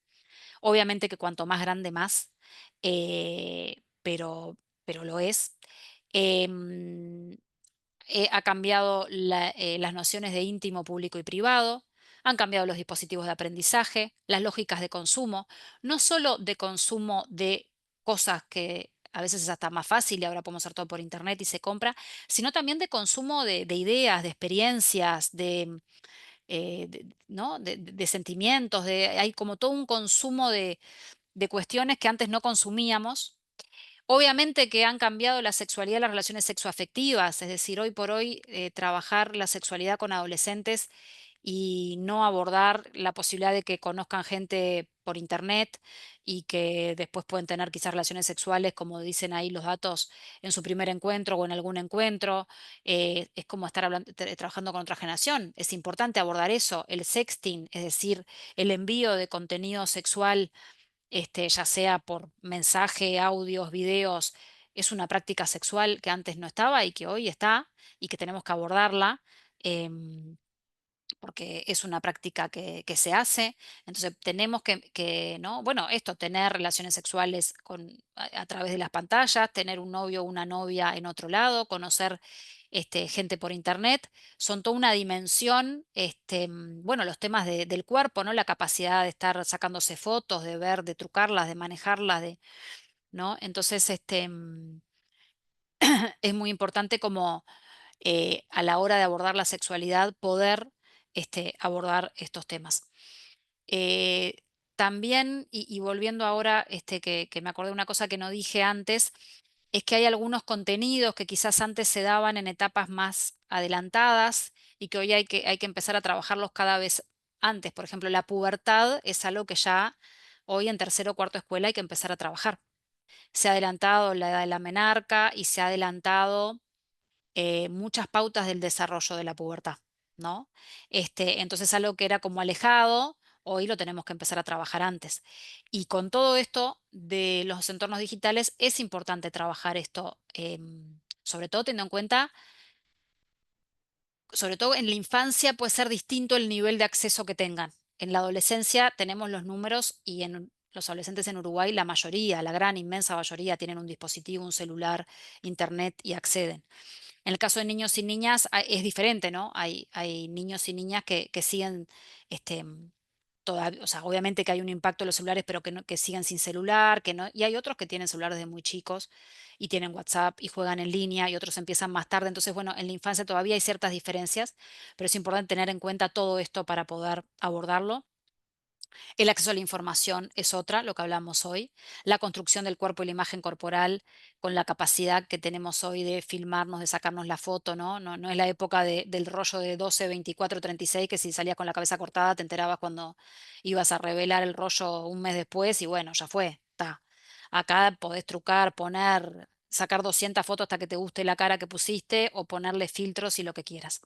Obviamente que cuanto más grande más, pero lo es. Em, Ha cambiado las nociones de íntimo, público y privado, han cambiado los dispositivos de aprendizaje, las lógicas de consumo, no solo de consumo de cosas que a veces es hasta más fácil y ahora podemos hacer todo por internet y se compra, sino también de consumo de ideas, de experiencias, ¿no? De sentimientos, hay como todo un consumo de cuestiones que antes no consumíamos. Obviamente que han cambiado la sexualidad y las relaciones sexoafectivas, es decir, hoy por hoy trabajar la sexualidad con adolescentes y no abordar la posibilidad de que conozcan gente por internet y que después pueden tener quizás relaciones sexuales, como dicen ahí los datos, en su primer encuentro o en algún encuentro, es como estar trabajando con otra generación. Es importante abordar eso, el sexting, es decir, el envío de contenido sexual ya sea por mensaje, audios, videos, es una práctica sexual que antes no estaba y que hoy está y que tenemos que abordarla. em, Porque es una práctica que se hace, entonces tenemos ¿no? Bueno, esto, tener relaciones sexuales a través de las pantallas, tener un novio o una novia en otro lado, conocer gente por internet, son toda una dimensión, bueno, los temas del cuerpo, ¿no? La capacidad de estar sacándose fotos, de ver, de trucarlas, de manejarlas, ¿no? Entonces, es muy importante como a la hora de abordar la sexualidad, poder abordar estos temas. Eh, También, y volviendo ahora, que me acordé de una cosa que no dije antes, es que hay algunos contenidos que quizás antes se daban en etapas más adelantadas y que hoy hay que empezar a trabajarlos cada vez antes. Por ejemplo, la pubertad es algo que ya hoy en tercero o cuarto escuela hay que empezar a trabajar. Se ha adelantado la edad de la menarca y se ha adelantado muchas pautas del desarrollo de la pubertad, ¿no? Entonces algo que era como alejado, hoy lo tenemos que empezar a trabajar antes. Y con todo esto de los entornos digitales es importante trabajar esto, sobre todo teniendo en cuenta, sobre todo en la infancia puede ser distinto el nivel de acceso que tengan. En la adolescencia tenemos los números y en los adolescentes en Uruguay, la mayoría, la gran inmensa mayoría, tienen un dispositivo, un celular, internet y acceden. En el caso de niños y niñas es diferente, ¿no? Hay niños y niñas que siguen, o sea, obviamente que hay un impacto en los celulares, pero que siguen sin celular, que no, y hay otros que tienen celulares de muy chicos y tienen WhatsApp y juegan en línea y otros empiezan más tarde. Entonces, bueno, en la infancia todavía hay ciertas diferencias, pero es importante tener en cuenta todo esto para poder abordarlo. El acceso a la información es otra, lo que hablamos hoy. La construcción del cuerpo y la imagen corporal con la capacidad que tenemos hoy de filmarnos, de sacarnos la foto, ¿no? No es la época del rollo de 12, 24, 36, que si salías con la cabeza cortada te enterabas cuando ibas a revelar el rollo un mes después y bueno, ya fue, está. Acá podés trucar, poner, sacar 200 fotos hasta que te guste la cara que pusiste o ponerle filtros y lo que quieras.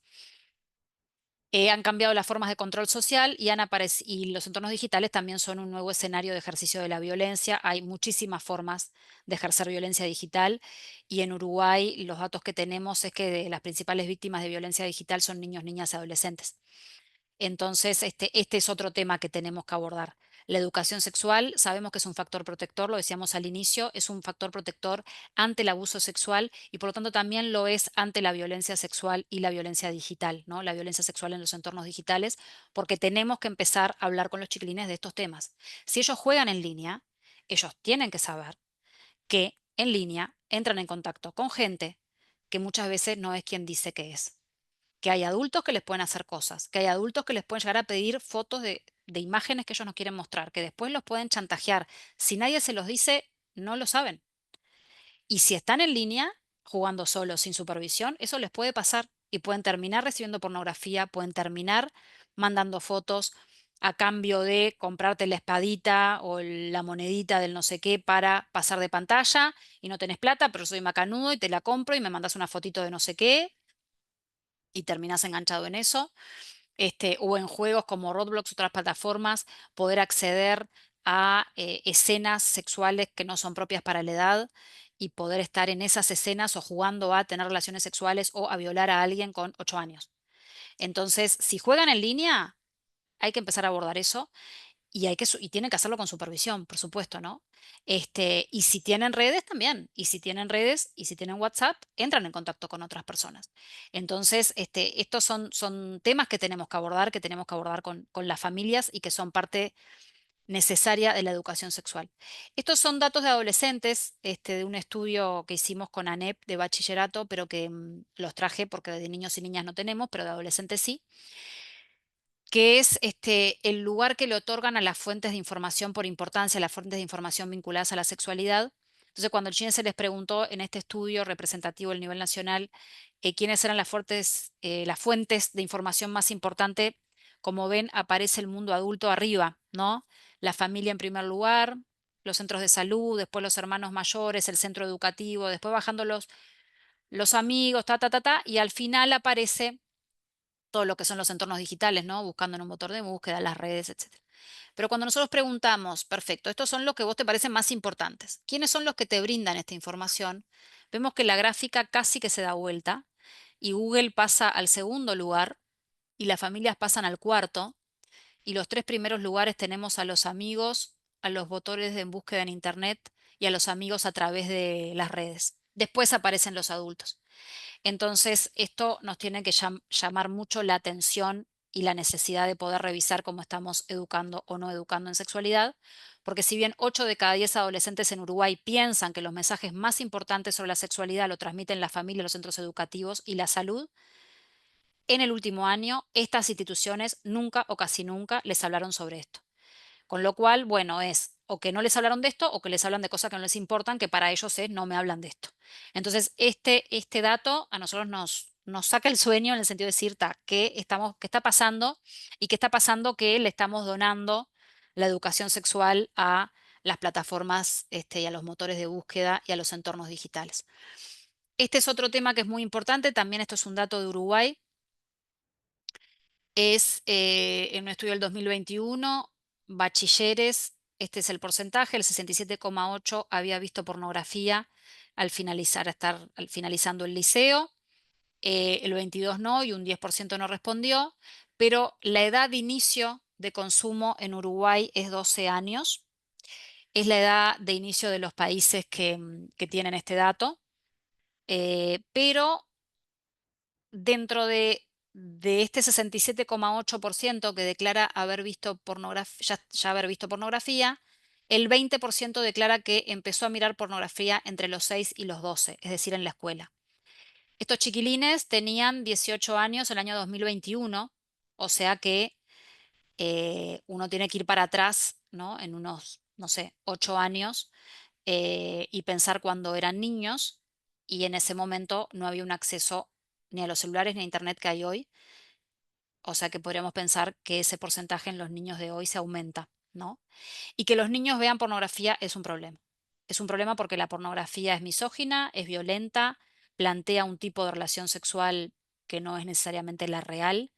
Han cambiado las formas de control social y los entornos digitales también son un nuevo escenario de ejercicio de la violencia. Hay muchísimas formas de ejercer violencia digital y en Uruguay los datos que tenemos es que las principales víctimas de violencia digital son niños, niñas y adolescentes. Entonces, este es otro tema que tenemos que abordar. La educación sexual, sabemos que es un factor protector, lo decíamos al inicio, es un factor protector ante el abuso sexual y por lo tanto también lo es ante la violencia sexual y la violencia digital, ¿no? La violencia sexual en los entornos digitales, porque tenemos que empezar a hablar con los chiquilines de estos temas. Si ellos juegan en línea, ellos tienen que saber que en línea entran en contacto con gente que muchas veces no es quien dice que es, que hay adultos que les pueden hacer cosas, que hay adultos que les pueden llegar a pedir fotos de imágenes que ellos no quieren mostrar, que después los pueden chantajear. Si nadie se los dice, no lo saben. Y si están en línea, jugando solos, sin supervisión, eso les puede pasar y pueden terminar recibiendo pornografía, pueden terminar mandando fotos a cambio de comprarte la espadita o la monedita del no sé qué para pasar de pantalla y no tenés plata, pero soy macanudo y te la compro y me mandas una fotito de no sé qué y terminas enganchado en eso. O en juegos como Roblox, otras plataformas, poder acceder a escenas sexuales que no son propias para la edad y poder estar en esas escenas o jugando a tener relaciones sexuales o a violar a alguien con 8 años. Entonces, si juegan en línea, hay que empezar a abordar eso y tienen que hacerlo con supervisión, por supuesto, ¿no? Y si tienen redes también, y si tienen redes y si tienen WhatsApp, entran en contacto con otras personas. Entonces, estos son temas que tenemos que abordar con las familias y que son parte necesaria de la educación sexual. Estos son datos de adolescentes, de un estudio que hicimos con ANEP de bachillerato, pero que los traje porque de niños y niñas no tenemos, pero de adolescentes sí, que es el lugar que le otorgan a las fuentes de información por importancia, las fuentes de información vinculadas a la sexualidad. Entonces, cuando el CHINE se les preguntó en este estudio representativo a nivel nacional quiénes eran las fuentes de información más importante, como ven, aparece el mundo adulto arriba, ¿no? La familia en primer lugar, los centros de salud, después los hermanos mayores, el centro educativo, después bajando los amigos, y al final aparece todo lo que son los entornos digitales, ¿no? Buscando en un motor de búsqueda, las redes, etcétera. Pero cuando nosotros preguntamos, perfecto, estos son los que vos te parecen más importantes, ¿quiénes son los que te brindan esta información? Vemos que la gráfica casi que se da vuelta y Google pasa al segundo lugar y las familias pasan al cuarto y los tres primeros lugares tenemos a los amigos, a los motores de búsqueda en Internet y a los amigos a través de las redes. Después aparecen los adultos. Entonces, esto nos tiene que llamar mucho la atención y la necesidad de poder revisar cómo estamos educando o no educando en sexualidad, porque si bien 8 de cada 10 adolescentes en Uruguay piensan que los mensajes más importantes sobre la sexualidad lo transmiten la familia, los centros educativos y la salud, en el último año estas instituciones nunca o casi nunca les hablaron sobre esto. Con lo cual, bueno, es o que no les hablaron de esto o que les hablan de cosas que no les importan, que para ellos es no me hablan de esto. Entonces, este dato a nosotros nos saca el sueño en el sentido de decir, ¿qué está pasando? Y qué está pasando que le estamos donando la educación sexual a las plataformas y a los motores de búsqueda y a los entornos digitales. Este es otro tema que es muy importante, también esto es un dato de Uruguay, es en un estudio del 2021, bachilleres, este es el porcentaje, el 67,8 había visto pornografía finalizando el liceo, el 22 no y un 10% no respondió, pero la edad de inicio de consumo en Uruguay es 12 años, es la edad de inicio de los países que tienen este dato, pero dentro de este 67,8% que declara haber visto ya haber visto pornografía, el 20% declara que empezó a mirar pornografía entre los 6 y los 12, es decir, en la escuela. Estos chiquilines tenían 18 años el año 2021, o sea que uno tiene que ir para atrás, ¿no? En unos, no sé, 8 años y pensar cuando eran niños y en ese momento no había un acceso ni a los celulares ni a Internet que hay hoy. O sea que podríamos pensar que ese porcentaje en los niños de hoy se aumenta, ¿no? Y que los niños vean pornografía es un problema. Es un problema porque la pornografía es misógina, es violenta, plantea un tipo de relación sexual que no es necesariamente la real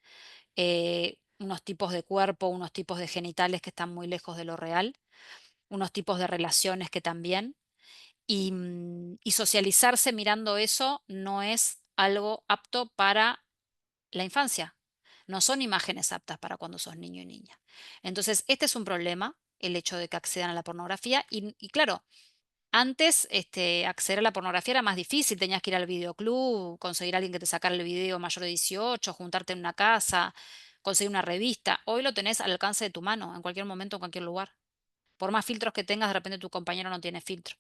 unos tipos de cuerpo, unos tipos de genitales que están muy lejos de lo real, unos tipos de relaciones que también. Y socializarse mirando eso no es algo apto para la infancia. No son imágenes aptas para cuando sos niño y niña. Entonces, este es un problema, el hecho de que accedan a la pornografía. Y claro, antes acceder a la pornografía era más difícil, tenías que ir al videoclub, conseguir a alguien que te sacara el video mayor de 18, juntarte en una casa, conseguir una revista. Hoy lo tenés al alcance de tu mano, en cualquier momento, en cualquier lugar. Por más filtros que tengas, de repente tu compañero no tiene filtro.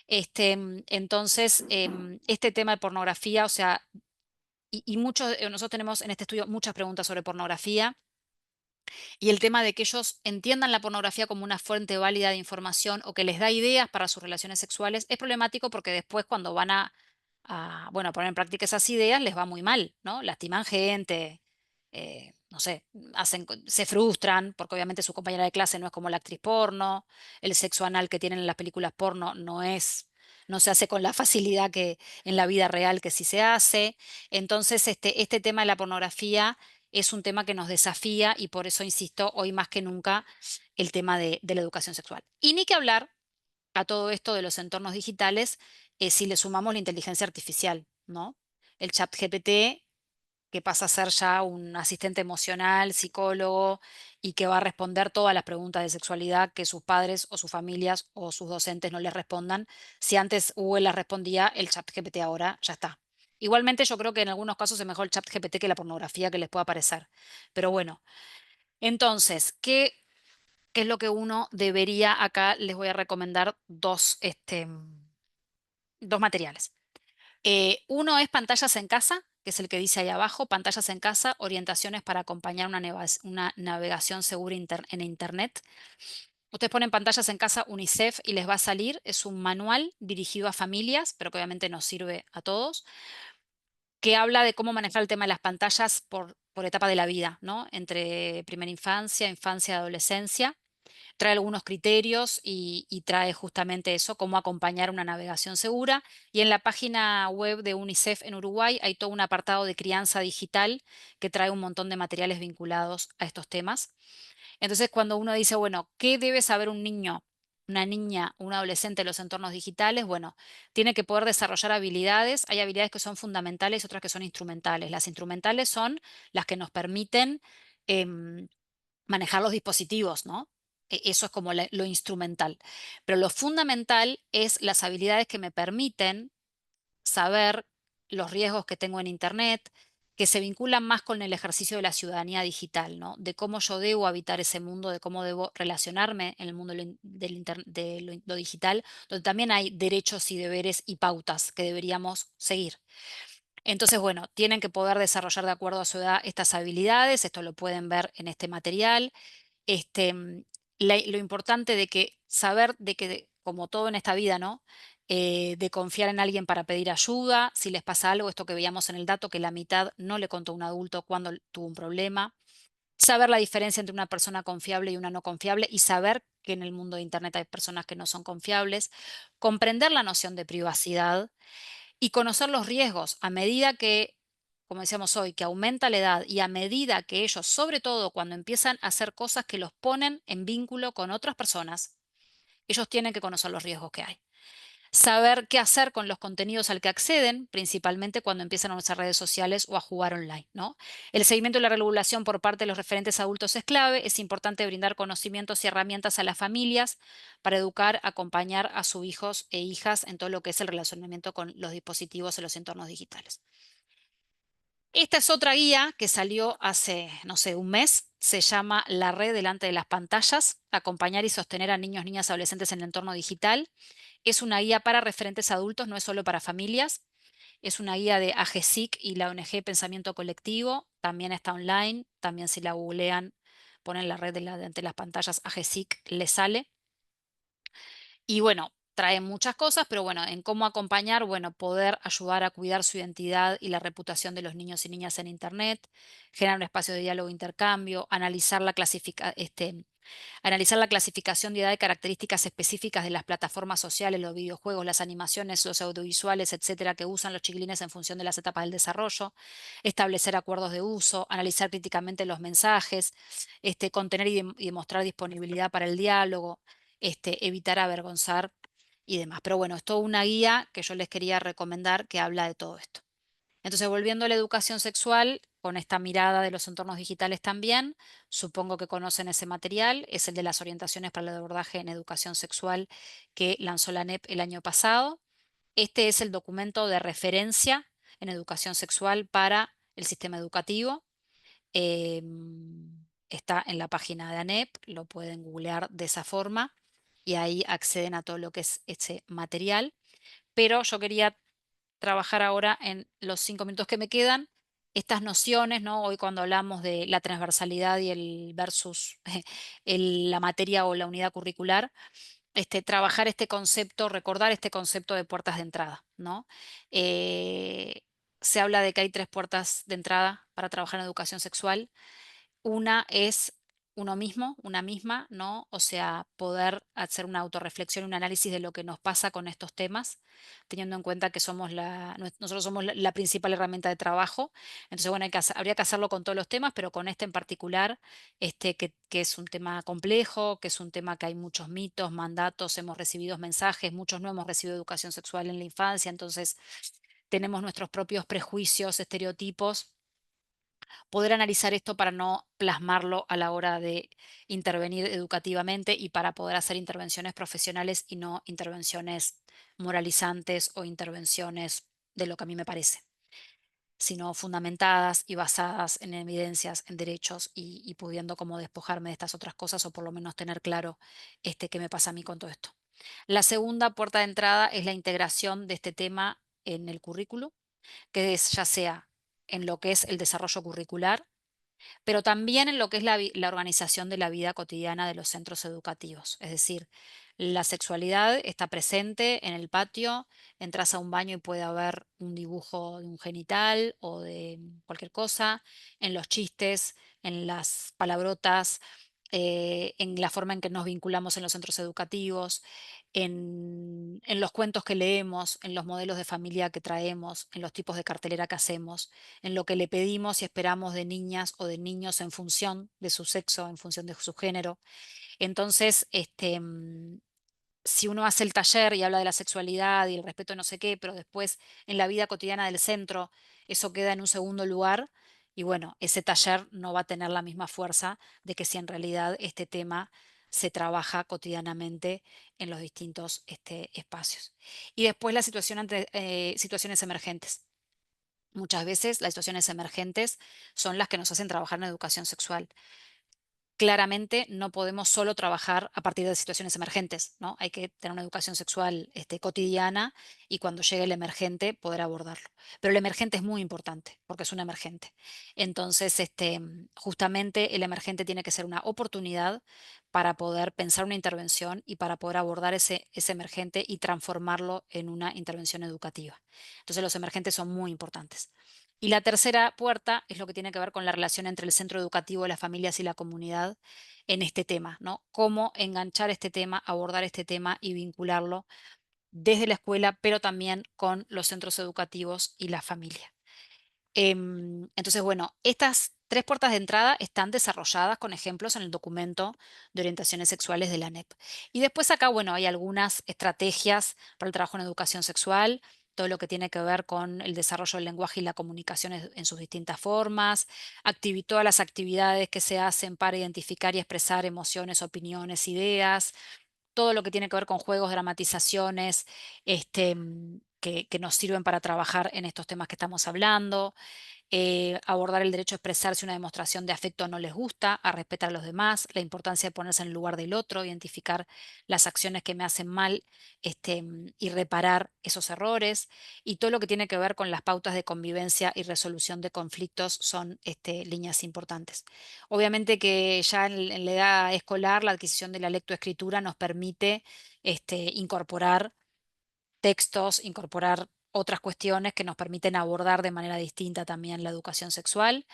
Entonces, este tema de pornografía, o sea, y muchos, nosotros tenemos en este estudio muchas preguntas sobre pornografía y el tema de que ellos entiendan la pornografía como una fuente válida de información o que les da ideas para sus relaciones sexuales es problemático porque después cuando van bueno, a poner en práctica esas ideas les va muy mal, ¿no? Lastiman gente, no sé, se frustran porque obviamente su compañera de clase no es como la actriz porno, el sexo anal que tienen en las películas porno no se hace con la facilidad que en la vida real que sí se hace. Entonces, este tema de la pornografía es un tema que nos desafía y por eso insisto, hoy más que nunca, el tema de la educación sexual. Y ni que hablar a todo esto de los entornos digitales, si le sumamos la inteligencia artificial, ¿no? El chat GPT, que pasa a ser ya un asistente emocional, psicólogo, y que va a responder todas las preguntas de sexualidad que sus padres o sus familias o sus docentes no les respondan. Si antes Google las respondía, el chat GPT ahora ya está. Igualmente yo creo que en algunos casos es mejor el chat GPT que la pornografía que les pueda aparecer. Pero bueno, entonces, ¿qué es lo que uno debería? Acá les voy a recomendar dos materiales. Uno es Pantallas en casa, que es el que dice ahí abajo, Pantallas en casa, orientaciones para acompañar una navegación segura en Internet. Ustedes ponen Pantallas en casa UNICEF y les va a salir. Es un manual dirigido a familias, pero que obviamente nos sirve a todos, que habla de cómo manejar el tema de las pantallas por etapa de la vida, ¿no? Entre primera infancia, infancia y adolescencia. Trae algunos criterios y trae justamente eso, cómo acompañar una navegación segura. Y en la página web de UNICEF en Uruguay hay todo un apartado de crianza digital que trae un montón de materiales vinculados a estos temas. Entonces, cuando uno dice, bueno, ¿qué debe saber un niño, una niña, un adolescente en los entornos digitales? Bueno, tiene que poder desarrollar habilidades. Hay habilidades que son fundamentales y otras que son instrumentales. Las instrumentales son las que nos permiten em, manejar los dispositivos, ¿no? Eso es como lo instrumental. Pero lo fundamental es las habilidades que me permiten saber los riesgos que tengo en Internet, que se vinculan más con el ejercicio de la ciudadanía digital, ¿no? De cómo yo debo habitar ese mundo, de cómo debo relacionarme en el mundo de lo digital, donde también hay derechos y deberes y pautas que deberíamos seguir. Entonces, bueno, tienen que poder desarrollar de acuerdo a su edad estas habilidades, esto lo pueden ver en este material. Este, mm, lo importante de que saber de que, como todo en esta vida, ¿no? De confiar en alguien para pedir ayuda, si les pasa algo, esto que veíamos en el dato, que la mitad no le contó a un adulto cuando tuvo un problema. Saber la diferencia entre una persona confiable y una no confiable y saber que en el mundo de Internet hay personas que no son confiables. Comprender la noción de privacidad y conocer los riesgos a medida que, como decíamos hoy, que aumenta la edad y a medida que ellos, sobre todo cuando empiezan a hacer cosas que los ponen en vínculo con otras personas, ellos tienen que conocer los riesgos que hay. Saber qué hacer con los contenidos al que acceden, principalmente cuando empiezan a usar redes sociales o a jugar online, ¿no? El seguimiento y la regulación por parte de los referentes adultos es clave. Es importante brindar conocimientos y herramientas a las familias para educar, acompañar a sus hijos e hijas en todo lo que es el relacionamiento con los dispositivos en los entornos digitales. Esta es otra guía que salió hace, no sé, un mes. Se llama La red delante de las pantallas, acompañar y sostener a niños, niñas, adolescentes en el entorno digital. Es una guía para referentes adultos, no es solo para familias. Es una guía de AGESIC y la ONG Pensamiento Colectivo. También está online. También si la googlean, ponen la red delante de las pantallas AGESIC, les sale. Y bueno, trae muchas cosas, pero bueno, en cómo acompañar, bueno, poder ayudar a cuidar su identidad y la reputación de los niños y niñas en Internet, generar un espacio de diálogo e intercambio, analizar Analizar la clasificación de edad y características específicas de las plataformas sociales, los videojuegos, las animaciones, los audiovisuales, etcétera, que usan los chiquilines en función de las etapas del desarrollo. Establecer acuerdos de uso, analizar críticamente los mensajes, contener y demostrar disponibilidad para el diálogo, evitar avergonzar y demás. Pero bueno, es toda una guía que yo les quería recomendar que habla de todo esto. Entonces, volviendo a la educación sexual, con esta mirada de los entornos digitales también, supongo que conocen ese material, es el de las orientaciones para el abordaje en educación sexual que lanzó la ANEP el año pasado. Este es el documento de referencia en educación sexual para el sistema educativo. Está en la página de ANEP, lo pueden googlear de esa forma y ahí acceden a todo lo que es ese material. Pero yo quería trabajar ahora en los 5 minutos que me quedan, estas nociones, ¿no? Hoy cuando hablamos de la transversalidad y el versus la materia o la unidad curricular, trabajar este concepto, recordar este concepto de puertas de entrada, ¿no? Eh, Se habla de que hay 3 puertas de entrada para trabajar en educación sexual. Una es uno mismo, una misma, ¿no? O sea, poder hacer una autorreflexión, un análisis de lo que nos pasa con estos temas, teniendo en cuenta que nosotros somos la principal herramienta de trabajo. Entonces, bueno, habría que hacerlo con todos los temas, pero con este en particular, que es un tema complejo, que es un tema que hay muchos mitos, mandatos, hemos recibido mensajes, muchos no hemos recibido educación sexual en la infancia, entonces tenemos nuestros propios prejuicios, estereotipos, poder analizar esto para no plasmarlo a la hora de intervenir educativamente y para poder hacer intervenciones profesionales y no intervenciones moralizantes o intervenciones de lo que a mí me parece, sino fundamentadas y basadas en evidencias, en derechos y pudiendo como despojarme de estas otras cosas o por lo menos tener claro qué me pasa a mí con todo esto. La segunda puerta de entrada es la integración de este tema en el currículo, que es ya sea en lo que es el desarrollo curricular, pero también en lo que es la organización de la vida cotidiana de los centros educativos. Es decir, la sexualidad está presente en el patio, entras a un baño y puede haber un dibujo de un genital o de cualquier cosa, en los chistes, en las palabrotas, en la forma en que nos vinculamos en los centros educativos, en los cuentos que leemos, en los modelos de familia que traemos, en los tipos de cartelera que hacemos, en lo que le pedimos y esperamos de niñas o de niños en función de su sexo, en función de su género. Entonces, si uno hace el taller y habla de la sexualidad y el respeto de no sé qué, pero después en la vida cotidiana del centro eso queda en un segundo lugar, y bueno, ese taller no va a tener la misma fuerza de que si en realidad este tema se trabaja cotidianamente en los distintos espacios. Y después la situación ante situaciones emergentes. Muchas veces las situaciones emergentes son las que nos hacen trabajar en educación sexual. Claramente no podemos solo trabajar a partir de situaciones emergentes, ¿no? Hay que tener una educación sexual cotidiana y cuando llegue el emergente poder abordarlo. Pero el emergente es muy importante porque es un emergente. Entonces, justamente el emergente tiene que ser una oportunidad para poder pensar una intervención y para poder abordar ese emergente y transformarlo en una intervención educativa. Entonces, los emergentes son muy importantes. Y la tercera puerta es lo que tiene que ver con la relación entre el centro educativo, las familias y la comunidad en este tema, ¿no? Cómo enganchar este tema, abordar este tema y vincularlo desde la escuela, pero también con los centros educativos y la familia. Entonces, bueno, estas 3 puertas de entrada están desarrolladas con ejemplos en el documento de orientaciones sexuales de la ANEP. Y después acá, bueno, hay algunas estrategias para el trabajo en educación sexual, todo lo que tiene que ver con el desarrollo del lenguaje y la comunicación en sus distintas formas, todas las actividades que se hacen para identificar y expresar emociones, opiniones, ideas, todo lo que tiene que ver con juegos, dramatizaciones, que nos sirven para trabajar en estos temas que estamos hablando, abordar el derecho a expresar si una demostración de afecto no les gusta, a respetar a los demás, la importancia de ponerse en el lugar del otro, identificar las acciones que me hacen mal, y reparar esos errores, y todo lo que tiene que ver con las pautas de convivencia y resolución de conflictos son líneas importantes. Obviamente que ya en la edad escolar la adquisición de la lectoescritura nos permite incorporar textos, incorporar otras cuestiones que nos permiten abordar de manera distinta también la educación sexual.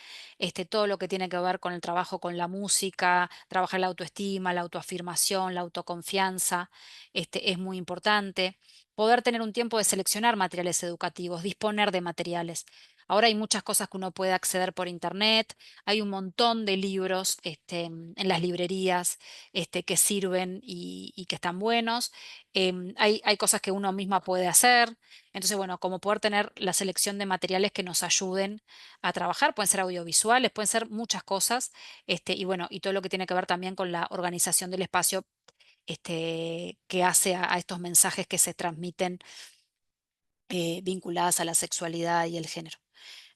Todo lo que tiene que ver con el trabajo con la música, trabajar la autoestima, la autoafirmación, la autoconfianza, es muy importante. Poder tener un tiempo de seleccionar materiales educativos, disponer de materiales. Ahora hay muchas cosas que uno puede acceder por internet, hay un montón de libros en las librerías que sirven y que están buenos. Hay cosas que uno misma puede hacer. Entonces, bueno, como poder tener la selección de materiales que nos ayuden a trabajar, pueden ser audiovisuales, pueden ser muchas cosas, y bueno, y todo lo que tiene que ver también con la organización del espacio, que hace a estos mensajes que se transmiten vinculadas a la sexualidad y el género.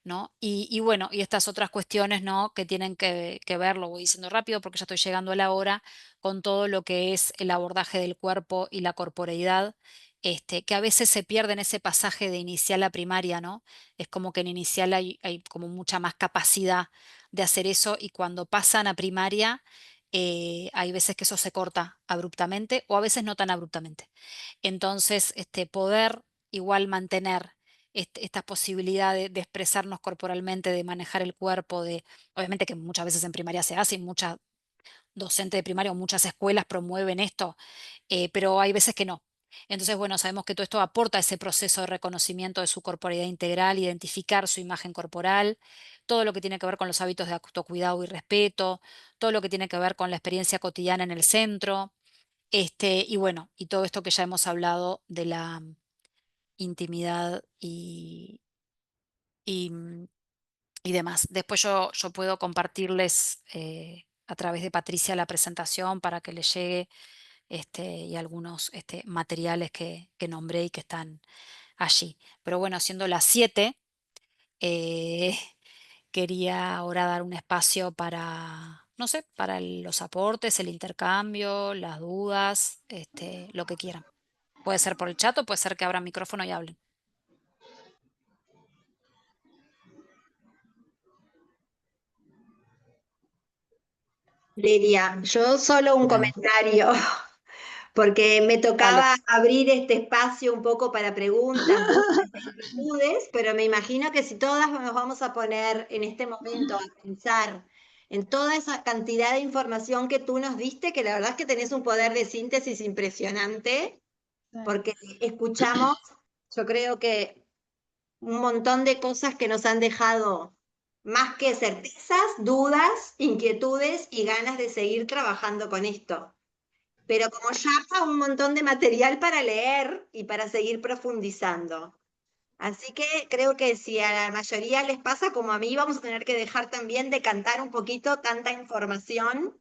¿No? Y bueno, y estas otras cuestiones, ¿no? Que tienen que ver, lo voy diciendo rápido porque ya estoy llegando a la hora, con todo lo que es el abordaje del cuerpo y la corporeidad, que a veces se pierde en ese pasaje de inicial a primaria, ¿no? Es como que en inicial hay como mucha más capacidad de hacer eso, y cuando pasan a primaria, hay veces que eso se corta abruptamente o a veces no tan abruptamente. Entonces, poder igual mantener esta posibilidad de expresarnos corporalmente, de manejar el cuerpo, obviamente que muchas veces en primaria se hace, y muchas docentes de primaria o muchas escuelas promueven esto, pero hay veces que no. Entonces, bueno, sabemos que todo esto aporta a ese proceso de reconocimiento de su corporalidad integral, identificar su imagen corporal, todo lo que tiene que ver con los hábitos de autocuidado y respeto, todo lo que tiene que ver con la experiencia cotidiana en el centro, y bueno, y todo esto que ya hemos hablado de la intimidad y, mm, y demás. Después yo puedo compartirles a través de Patricia la presentación para que les llegue, y algunos materiales que nombré y que están allí. Pero bueno, siendo las 7, eh, quería ahora dar un espacio para, no sé, para los aportes, el intercambio, las dudas, lo que quieran. Puede ser por el chat o puede ser que abran micrófono y hablen. Lidia, yo solo un Bien, comentario, porque me Dale. tocaba abrir este espacio un poco para preguntas, dudas e inquietudes, pero me imagino que si todas nos vamos a poner en este momento a pensar en toda esa cantidad de información que tú nos diste, que la verdad es que tenés un poder de síntesis impresionante, porque escuchamos, yo creo que un montón de cosas que nos han dejado más que certezas, dudas, inquietudes y ganas de seguir trabajando con esto. Pero como llama, un montón de material para leer y para seguir profundizando. Así que creo que si a la mayoría les pasa como a mí, vamos a tener que dejar también de cantar un poquito tanta información,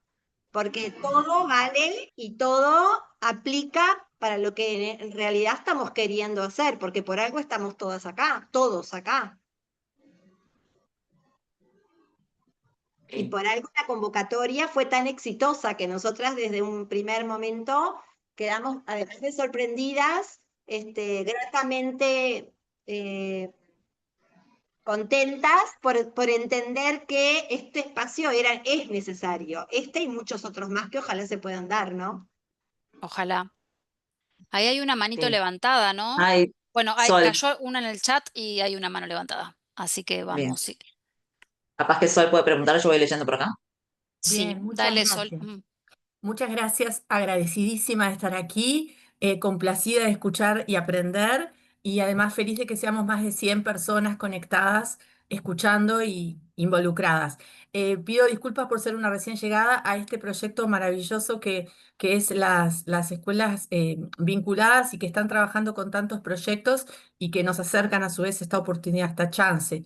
porque todo vale y todo aplica para lo que en realidad estamos queriendo hacer, porque por algo estamos todas acá, todos acá. Y sí. por algo la convocatoria fue tan exitosa que nosotras desde un primer momento quedamos, además de sorprendidas, gratamente eh, contentas por entender que este espacio es necesario, este y muchos otros más que ojalá se puedan dar, ¿no? Ojalá. Ahí hay una manito Sí. levantada, ¿no? Ay, Bueno, Sol, cayó una en el chat y hay una mano levantada. Así que bien. vamos, sí. Capaz que Sol puede preguntar, yo voy leyendo por acá. Sí, Bien, muchas dale, Sol. gracias. Muchas gracias, agradecidísima de estar aquí, complacida de escuchar y aprender, y además feliz de que seamos más de 100 personas conectadas, escuchando y involucradas. Pido disculpas por ser una recién llegada a este proyecto maravilloso que es las escuelas vinculadas y que están trabajando con tantos proyectos y que nos acercan a su vez esta oportunidad, esta chance.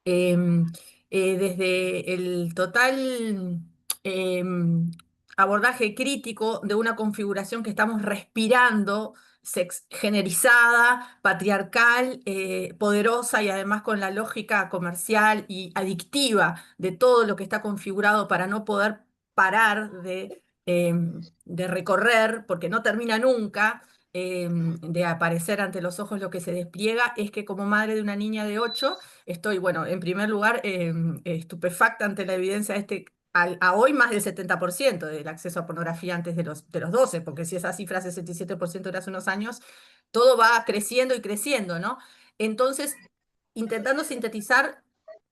Em, Desde el total em, abordaje crítico de una configuración que estamos respirando, generizada, patriarcal, poderosa y además con la lógica comercial y adictiva de todo lo que está configurado para no poder parar de recorrer, porque no termina nunca. De aparecer ante los ojos lo que se despliega es que como madre de una niña de 8 estoy, bueno, en primer lugar, estupefacta ante la evidencia de a hoy más del 70% del acceso a pornografía antes de los 12, porque si esa cifra 67% era hace unos años, todo va creciendo y creciendo, ¿no? Entonces, intentando sintetizar,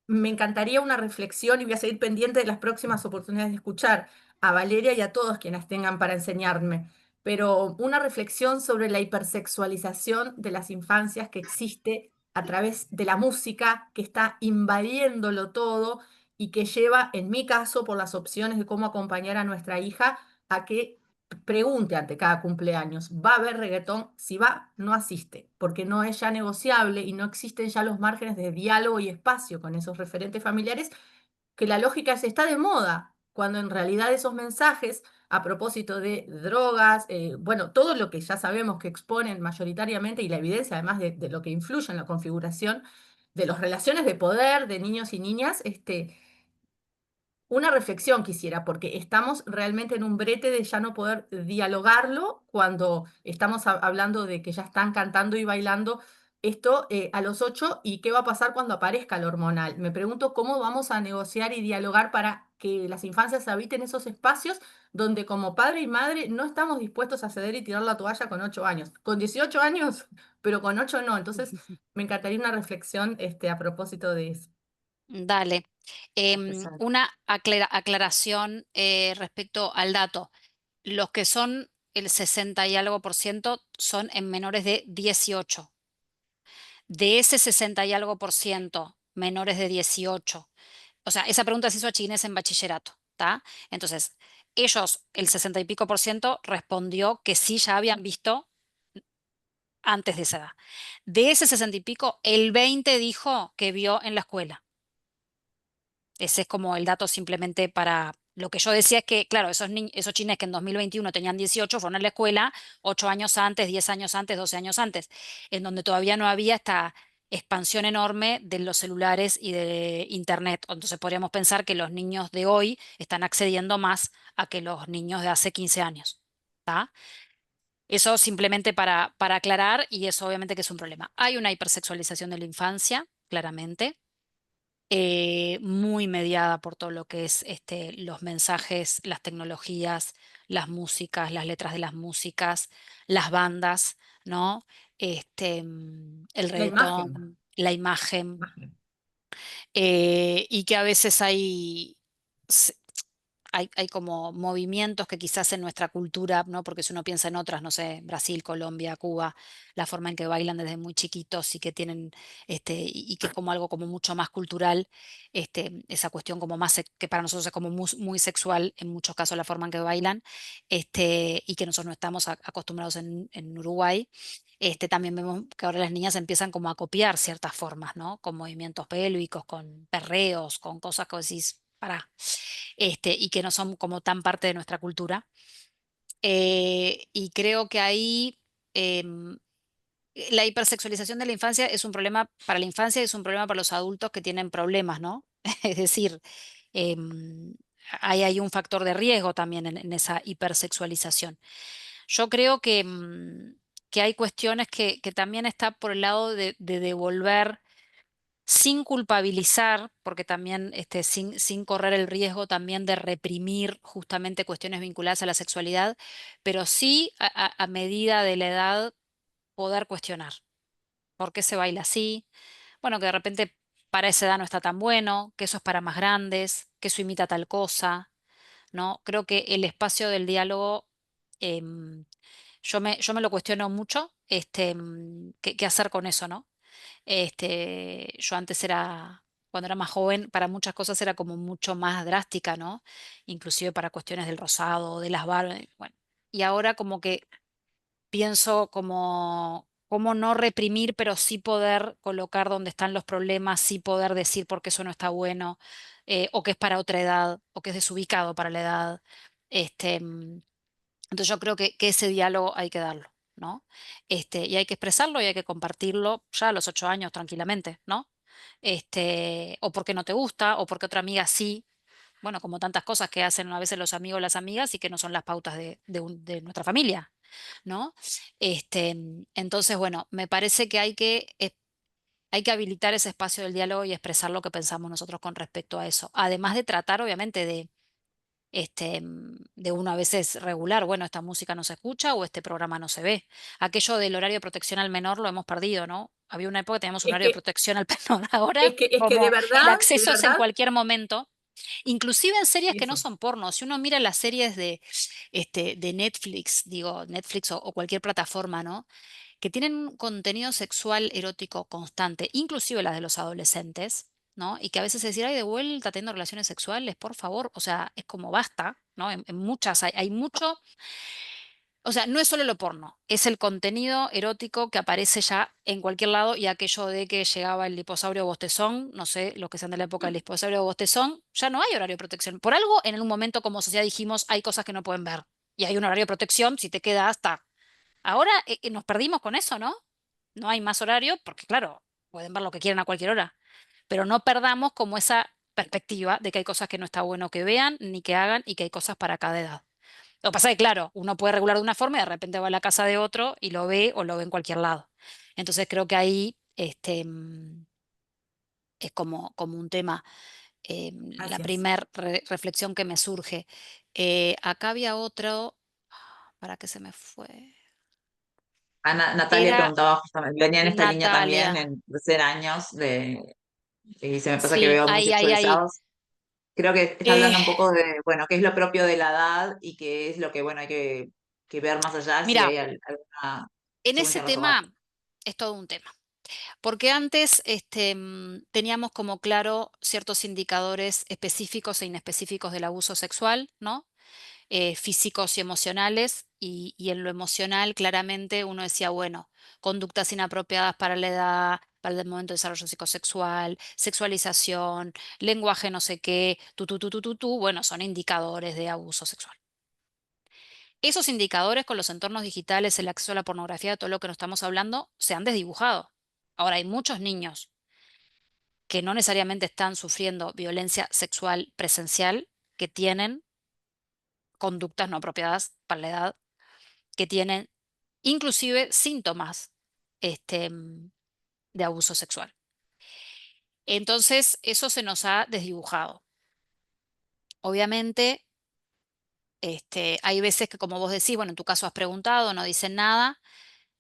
me encantaría una reflexión y voy a seguir pendiente de las próximas oportunidades de escuchar a Valeria y a todos quienes tengan para enseñarme, pero una reflexión sobre la hipersexualización de las infancias que existe a través de la música, que está invadiéndolo todo y que lleva, en mi caso, por las opciones de cómo acompañar a nuestra hija, a que pregunte ante cada cumpleaños, ¿va a haber reggaetón? Si va, no asiste, porque no es ya negociable y no existen ya los márgenes de diálogo y espacio con esos referentes familiares, que la lógica es está de moda, cuando en realidad esos mensajes a propósito de drogas, bueno, todo lo que ya sabemos que exponen mayoritariamente y la evidencia además de lo que influye en la configuración de las relaciones de poder de niños y niñas, una reflexión quisiera, porque estamos realmente en un brete de ya no poder dialogarlo cuando estamos hablando de que ya están cantando y bailando esto a los 8 y qué va a pasar cuando aparezca lo hormonal. Me pregunto cómo vamos a negociar y dialogar para que las infancias habiten esos espacios donde como padre y madre no estamos dispuestos a ceder y tirar la toalla con 8 años. Con 18 años, pero con 8 no. Entonces, me encantaría una reflexión a propósito de eso. Dale. Empezar. Una aclaración respecto al dato. Los que son el 60 y algo por ciento son en menores de 18. De ese 60 y algo por ciento menores de 18, o sea, esa pregunta se hizo a chiquines en bachillerato, ¿está? Entonces, ellos, el 60 y pico por ciento, respondió que sí ya habían visto antes de esa edad. De ese 60 y pico, el 20 dijo que vio en la escuela. Ese es como el dato simplemente para... Lo que yo decía es que, claro, esos chines que en 2021 tenían 18 fueron a la escuela 8 años antes, 10 años antes, 12 años antes, en donde todavía no había esta expansión enorme de los celulares y de Internet. Entonces podríamos pensar que los niños de hoy están accediendo más a que los niños de hace 15 años. ¿Está? Eso simplemente para aclarar, y eso obviamente que es un problema. Hay una hipersexualización de la infancia, claramente muy mediada por todo lo que es los mensajes, las tecnologías, las músicas, las letras de las músicas, las bandas, ¿no? El La imagen. reggaetón, la imagen, Imagen. y que a veces s- hay como movimientos que quizás en nuestra cultura, ¿no? Porque si uno piensa en otras, no sé, Brasil, Colombia, Cuba, la forma en que bailan desde muy chiquitos y que tienen, y que es como algo como mucho más cultural, esa cuestión como más, que para nosotros es como muy sexual, en muchos casos la forma en que bailan, y que nosotros no estamos acostumbrados en Uruguay. También vemos que ahora las niñas empiezan como a copiar ciertas formas, ¿no? Con movimientos pélvicos, con perreos, con cosas que vos decís, pará, y que no son como tan parte de nuestra cultura. Y creo que ahí em, la hipersexualización de la infancia es un problema para la infancia y es un problema para los adultos que tienen problemas, ¿no? Es decir, em, hay un factor de riesgo también en esa hipersexualización. Yo creo que hay cuestiones que también está por el lado de devolver sin culpabilizar, porque también sin correr el riesgo también de reprimir justamente cuestiones vinculadas a la sexualidad, pero sí a medida de la edad poder cuestionar. ¿Por qué se baila así? Bueno, que de repente para esa edad no está tan bueno, que eso es para más grandes, que eso imita tal cosa, ¿no? Creo que el espacio del diálogo, em, yo me lo cuestiono mucho, qué hacer con eso, ¿no? Yo antes cuando era más joven, para muchas cosas era como mucho más drástica, ¿no? Inclusive para cuestiones del rosado, de las barbas, bueno. Y ahora como que pienso como cómo no reprimir, pero sí poder colocar donde están los problemas, sí poder decir por qué eso no está bueno, o que es para otra edad, o que es desubicado para la edad. Este, mm, entonces yo creo que ese diálogo hay que darlo, ¿no? Y hay que expresarlo y hay que compartirlo ya a los 8 años tranquilamente, ¿no? O porque no te gusta, o porque otra amiga sí. Bueno, como tantas cosas que hacen a veces los amigos o las amigas y que no son las pautas de nuestra familia, ¿no? Entonces, bueno, me parece que hay que habilitar ese espacio del diálogo y expresar lo que pensamos nosotros con respecto a eso. Además de tratar, obviamente, de uno a veces regular, bueno, esta música no se escucha o este programa no se ve. Aquello del horario de protección al menor lo hemos perdido, ¿no? Había una época que teníamos un Es horario de que, protección al penal. Ahora, es que como el de acceso es en verdad, cualquier momento, inclusive en series que no eso. son porno. Si uno mira las series de Netflix, digo, Netflix o cualquier plataforma, ¿no? Que tienen un contenido sexual erótico constante, inclusive las de los adolescentes, ¿no? Y que a veces se decir, ay, de vuelta teniendo relaciones sexuales, por favor, o sea, es como basta, ¿no? En muchas hay mucho, o sea, no es solo lo porno, es el contenido erótico que aparece ya en cualquier lado y aquello de que llegaba el liposaurio bostezón, no sé, los que sean de la época del liposaurio bostezón, ya no hay horario de protección. Por algo, en un momento como sociedad dijimos, hay cosas que no pueden ver. Y hay un horario de protección, si te queda hasta. Ahora nos perdimos con eso, ¿no? No hay más horario porque, claro, pueden ver lo que quieran a cualquier hora, pero no perdamos como esa perspectiva de que hay cosas que no está bueno que vean ni que hagan y que hay cosas para cada edad. Lo que pasa es que, claro, uno puede regular de una forma y de repente va a la casa de otro y lo ve o lo ve en cualquier lado. Entonces creo que ahí es como un tema, la Gracias. primer reflexión que me surge. Acá había otro, ¿para qué se me fue? Natalia Era preguntaba justamente, venía en esta línea también Natalia. en 13 años y se me pasa que Sí, veo muy ahí. sexualizados. Creo que está Eh, hablando un poco de, bueno, qué es lo propio de la edad y qué es lo que, bueno, hay que ver más allá si Mira, hay alguna en ese sugerencia a retomar. tema es todo un tema, porque antes teníamos como claro ciertos indicadores específicos e inespecíficos del abuso sexual, ¿no? Físicos y emocionales, y en lo emocional claramente uno decía, bueno, conductas inapropiadas para la edad, para el momento de desarrollo psicosexual, sexualización, lenguaje no sé qué, bueno, son indicadores de abuso sexual. Esos indicadores con los entornos digitales, el acceso a la pornografía, todo lo que nos estamos hablando, se han desdibujado. Ahora hay muchos niños que no necesariamente están sufriendo violencia sexual presencial, que tienen conductas no apropiadas para la edad, que tienen inclusive síntomas de abuso sexual. Entonces, eso se nos ha desdibujado. Obviamente, hay veces que, como vos decís, bueno, en tu caso has preguntado, no dicen nada.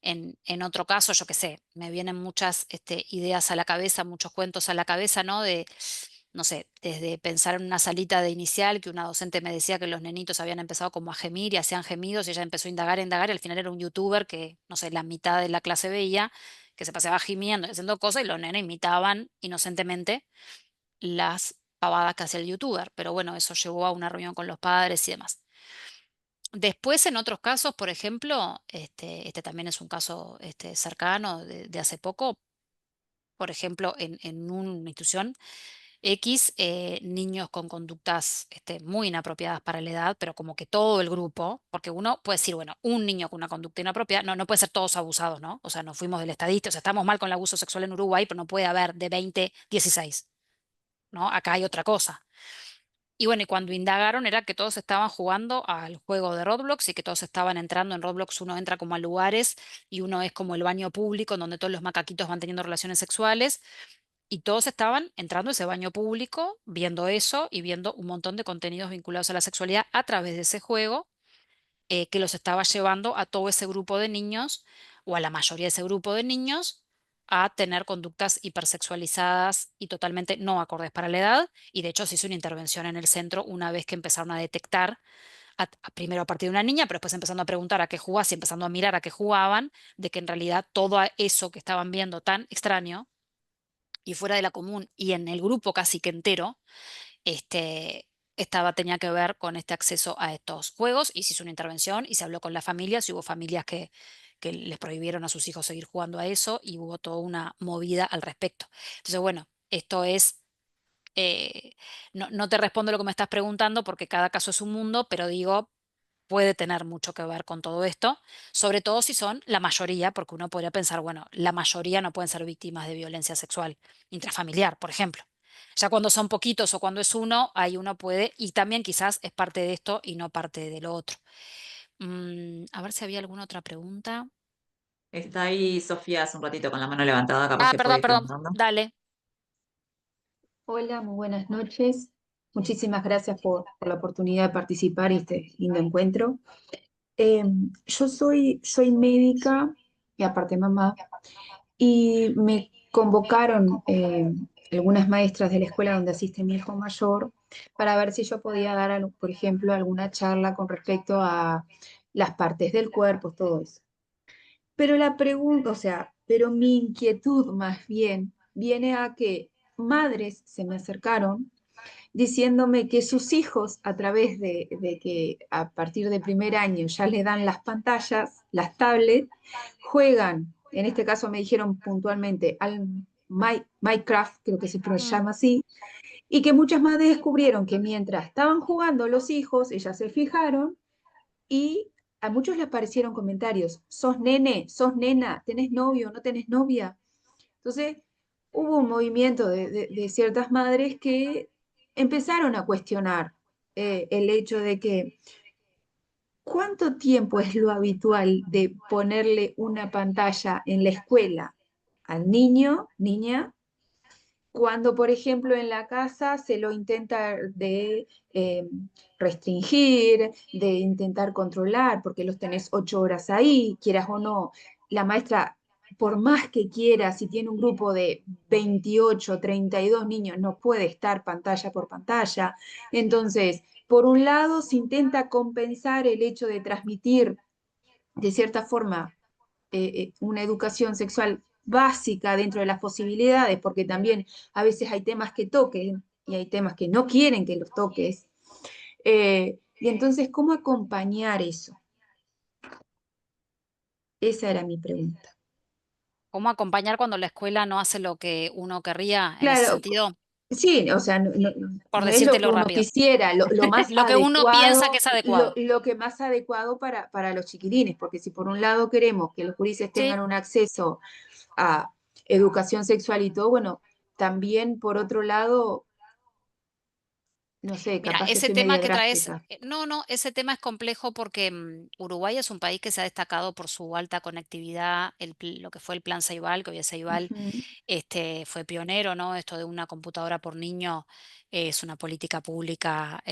En otro caso, yo qué sé, me vienen muchas ideas a la cabeza, muchos cuentos a la cabeza, ¿no? No sé, desde pensar en una salita de inicial, que una docente me decía que los nenitos habían empezado como a gemir y hacían gemidos, y ella empezó a indagar, y al final era un youtuber que, no sé, la mitad de la clase veía, que se pasaba gimiendo y haciendo cosas, y los nenes imitaban inocentemente las pavadas que hacía el youtuber. Pero bueno, eso llevó a una reunión con los padres y demás. Después, en otros casos, por ejemplo, este también es un caso cercano de hace poco, por ejemplo, en una institución X, niños con conductas muy inapropiadas para la edad, pero como que todo el grupo, porque uno puede decir, bueno, un niño con una conducta inapropiada, no puede ser todos abusados, ¿no? O sea, nos fuimos del estadístico, o sea, estamos mal con el abuso sexual en Uruguay, pero no puede haber de 20, 16, ¿no? Acá hay otra cosa. Y bueno, y cuando indagaron era que todos estaban jugando al juego de Roblox y que todos estaban entrando en Roblox. Uno entra como a lugares y uno es como el baño público en donde todos los macaquitos van teniendo relaciones sexuales, y todos estaban entrando a ese baño público, viendo eso y viendo un montón de contenidos vinculados a la sexualidad a través de ese juego, que los estaba llevando a todo ese grupo de niños, o a la mayoría de ese grupo de niños, a tener conductas hipersexualizadas y totalmente no acordes para la edad. Y de hecho se hizo una intervención en el centro una vez que empezaron a detectar, primero a partir de una niña, pero después empezando a preguntar a qué jugabas y empezando a mirar a qué jugaban, de que en realidad todo eso que estaban viendo tan extraño y fuera de la común, y en el grupo casi que entero, tenía que ver con este acceso a estos juegos, y se hizo una intervención y se habló con las familias, y hubo familias que les prohibieron a sus hijos seguir jugando a eso, y hubo toda una movida al respecto. Entonces, bueno, esto es, no te respondo lo que me estás preguntando porque cada caso es un mundo, pero digo, puede tener mucho que ver con todo esto, sobre todo si son la mayoría, porque uno podría pensar, bueno, la mayoría no pueden ser víctimas de violencia sexual intrafamiliar, por ejemplo. Ya cuando son poquitos o cuando es uno, ahí uno puede, y también quizás es parte de esto y no parte de lo otro. A ver si había alguna otra pregunta. Está ahí Sofía hace un ratito con la mano levantada, capaz que puede ir Perdón, preguntando. dale. Hola, muy buenas noches. Muchísimas gracias por la oportunidad de participar en este lindo encuentro. Yo soy médica y aparte mamá, y me convocaron algunas maestras de la escuela donde asiste mi hijo mayor para ver si yo podía dar, por ejemplo, alguna charla con respecto a las partes del cuerpo, todo eso. Pero la pregunta, o sea, pero mi inquietud más bien viene a que madres se me acercaron diciéndome que sus hijos, a través de que a partir de primer año ya le dan las pantallas, las tablets, juegan, en este caso me dijeron puntualmente, al Minecraft, creo que se Mm. llama así, y que muchas madres descubrieron que mientras estaban jugando los hijos, ellas se fijaron y a muchos les aparecieron comentarios, sos nene, sos nena, tenés novio, no tenés novia. Entonces, hubo un movimiento de ciertas madres que empezaron a cuestionar el hecho de que ¿cuánto tiempo es lo habitual de ponerle una pantalla en la escuela al niño, niña, cuando, por ejemplo, en la casa se lo intenta de restringir, de intentar controlar, porque los tenés 8 horas ahí, quieras o no, la maestra, por más que quiera, si tiene un grupo de 28, 32 niños, no puede estar pantalla por pantalla. Entonces, por un lado, se intenta compensar el hecho de transmitir de cierta forma una educación sexual básica dentro de las posibilidades, porque también a veces hay temas que toquen y hay temas que no quieren que los toques. Y entonces, ¿cómo acompañar eso? Esa era mi pregunta. ¿Cómo acompañar cuando la escuela no hace lo que uno querría en ese Claro, sentido? sí, o sea, no, Por no es lo que decírtelo uno rápido. quisiera, lo más Lo que uno piensa que adecuado, es adecuado. lo que más adecuado para los chiquilines, porque si por un lado queremos que los gurises Sí. tengan un acceso a educación sexual y todo, bueno, también por otro lado, no sé, Mira, capaz que ese soy tema media que traes, drástica. no, no, ese tema es complejo porque Uruguay es un país que se ha destacado por su alta conectividad, lo que fue el Plan Ceibal, que hoy es Ceibal, Ujú. fue pionero, ¿no? Esto de una computadora por niño es una política pública,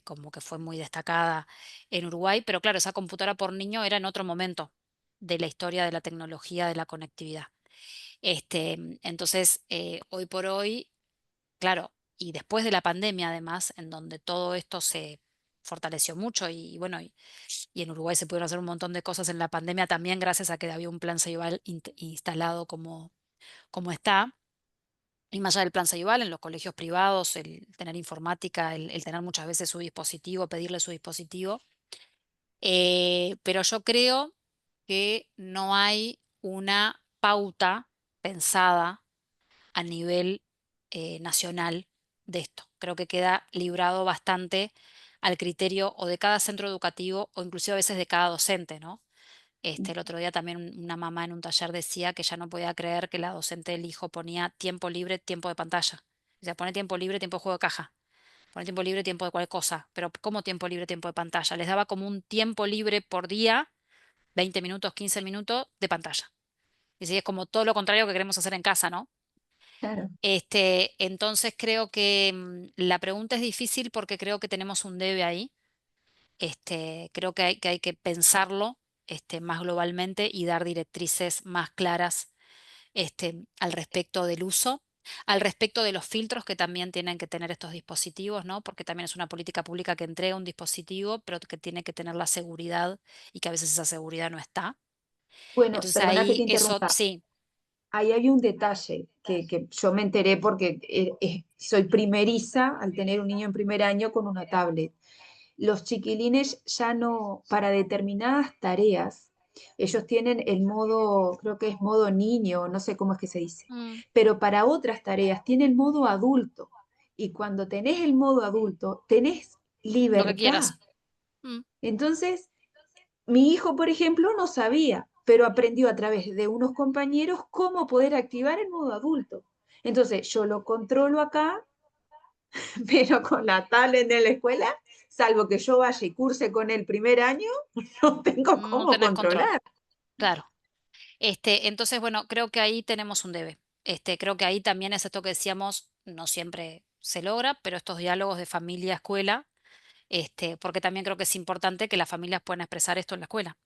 como que fue muy destacada en Uruguay, pero claro, esa computadora por niño era en otro momento de la historia de la tecnología, de la conectividad. Entonces, hoy por hoy, claro, y después de la pandemia además, en donde todo esto se fortaleció mucho y bueno, y en Uruguay se pudieron hacer un montón de cosas en la pandemia también gracias a que había un plan Ceibal instalado como está. Y más allá del plan Ceibal, en los colegios privados, el tener informática, el tener muchas veces su dispositivo, pedirle su dispositivo. Pero yo creo que no hay una pauta pensada a nivel nacional de esto. Creo que queda librado bastante al criterio o de cada centro educativo o inclusive a veces de cada docente, ¿no? El otro día también una mamá en un taller decía que ya no podía creer que la docente del hijo ponía tiempo libre, tiempo de pantalla. O sea, pone tiempo libre, tiempo de juego de caja. Pone tiempo libre, tiempo de cualquier cosa. Pero ¿cómo tiempo libre, tiempo de pantalla? Les daba como un tiempo libre por día, 20 minutos, 15 minutos de pantalla. Y sí, es como todo lo contrario que queremos hacer en casa, ¿no? Claro. Entonces creo que la pregunta es difícil porque creo que tenemos un debe ahí. Creo que hay que pensarlo más globalmente y dar directrices más claras al respecto del uso, al respecto de los filtros que también tienen que tener estos dispositivos, ¿no? Porque también es una política pública que entrega un dispositivo, pero que tiene que tener la seguridad y que a veces esa seguridad no está. Bueno, Entonces perdona que te ahí eso interrumpa. sí. Ahí hay un detalle que yo me enteré porque soy primeriza al tener un niño en primer año con una tablet. Los chiquilines ya no, para determinadas tareas, ellos tienen el modo, creo que es modo niño, no sé cómo es que se dice, mm, pero para otras tareas tienen modo adulto. Y cuando tenés el modo adulto, tenés lo que libertad. quieras. Mm, Entonces, mi hijo, por ejemplo, no sabía, pero aprendió a través de unos compañeros cómo poder activar el modo adulto. Entonces, yo lo controlo acá, pero con la tablet de la escuela, salvo que yo vaya y curse con el primer año, no tengo no cómo tenés control. controlar. Claro. Entonces, bueno, creo que ahí tenemos un debe. Creo que ahí también es esto que decíamos, no siempre se logra, pero estos diálogos de familia-escuela, porque también creo que es importante que las familias puedan expresar esto en la escuela,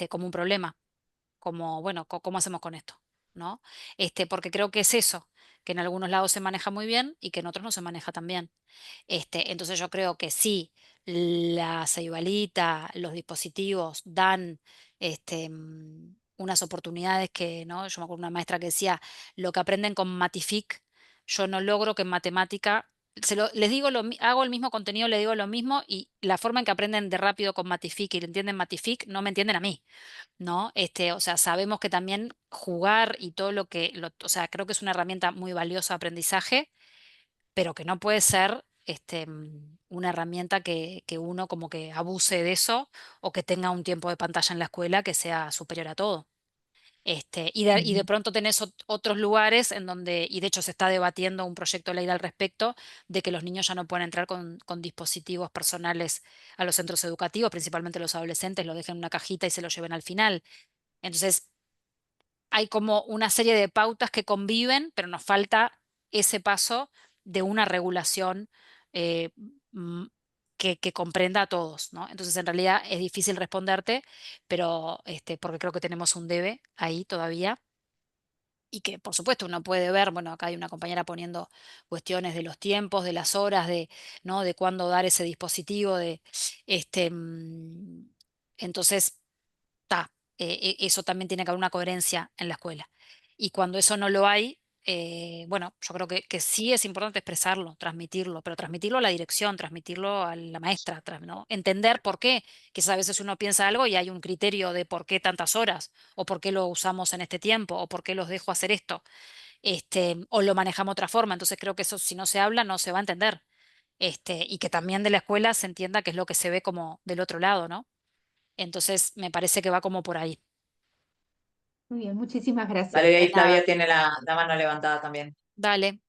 como un problema, como, bueno, ¿cómo hacemos con esto? ¿no? Porque creo que es eso, que en algunos lados se maneja muy bien y que en otros no se maneja tan bien. Entonces yo creo que sí, la Ceibalita, los dispositivos dan unas oportunidades que, ¿no? Yo me acuerdo de una maestra que decía, lo que aprenden con Matific, yo no logro que en matemática, les digo hago el mismo contenido, le digo lo mismo y la forma en que aprenden de rápido con Matific y entienden Matific, no me entienden a mí, ¿no? O sea, sabemos que también jugar y todo lo que, o sea, creo que es una herramienta muy valiosa de aprendizaje, pero que no puede ser una herramienta que uno como que abuse de eso o que tenga un tiempo de pantalla en la escuela que sea superior a todo. Y de pronto tenés otros lugares en donde, y de hecho se está debatiendo un proyecto de ley al respecto, de que los niños ya no pueden entrar con dispositivos personales a los centros educativos, principalmente los adolescentes, lo dejen en una cajita y se lo lleven al final. Entonces, hay como una serie de pautas que conviven, pero nos falta ese paso de una regulación eh, mm, que comprenda a todos, ¿no? Entonces, en realidad es difícil responderte, pero porque creo que tenemos un debe ahí todavía. Y que, por supuesto, uno puede ver, bueno, acá hay una compañera poniendo cuestiones de los tiempos, de las horas, ¿no? De cuándo dar ese dispositivo, entonces, eso también tiene que haber una coherencia en la escuela. Y cuando eso no lo hay, bueno, yo creo que sí es importante expresarlo, transmitirlo, pero transmitirlo a la dirección, transmitirlo a la maestra, ¿no? Entender por qué. Quizás a veces uno piensa algo y hay un criterio de por qué tantas horas, o por qué lo usamos en este tiempo, o por qué los dejo hacer esto, o lo manejamos de otra forma. Entonces creo que eso, si no se habla, no se va a entender. Y que también de la escuela se entienda qué es lo que se ve como del otro lado, ¿no? Entonces me parece que va como por ahí. Muy bien, muchísimas gracias. Valeria De y nada, Flavia tiene la mano levantada también. dale,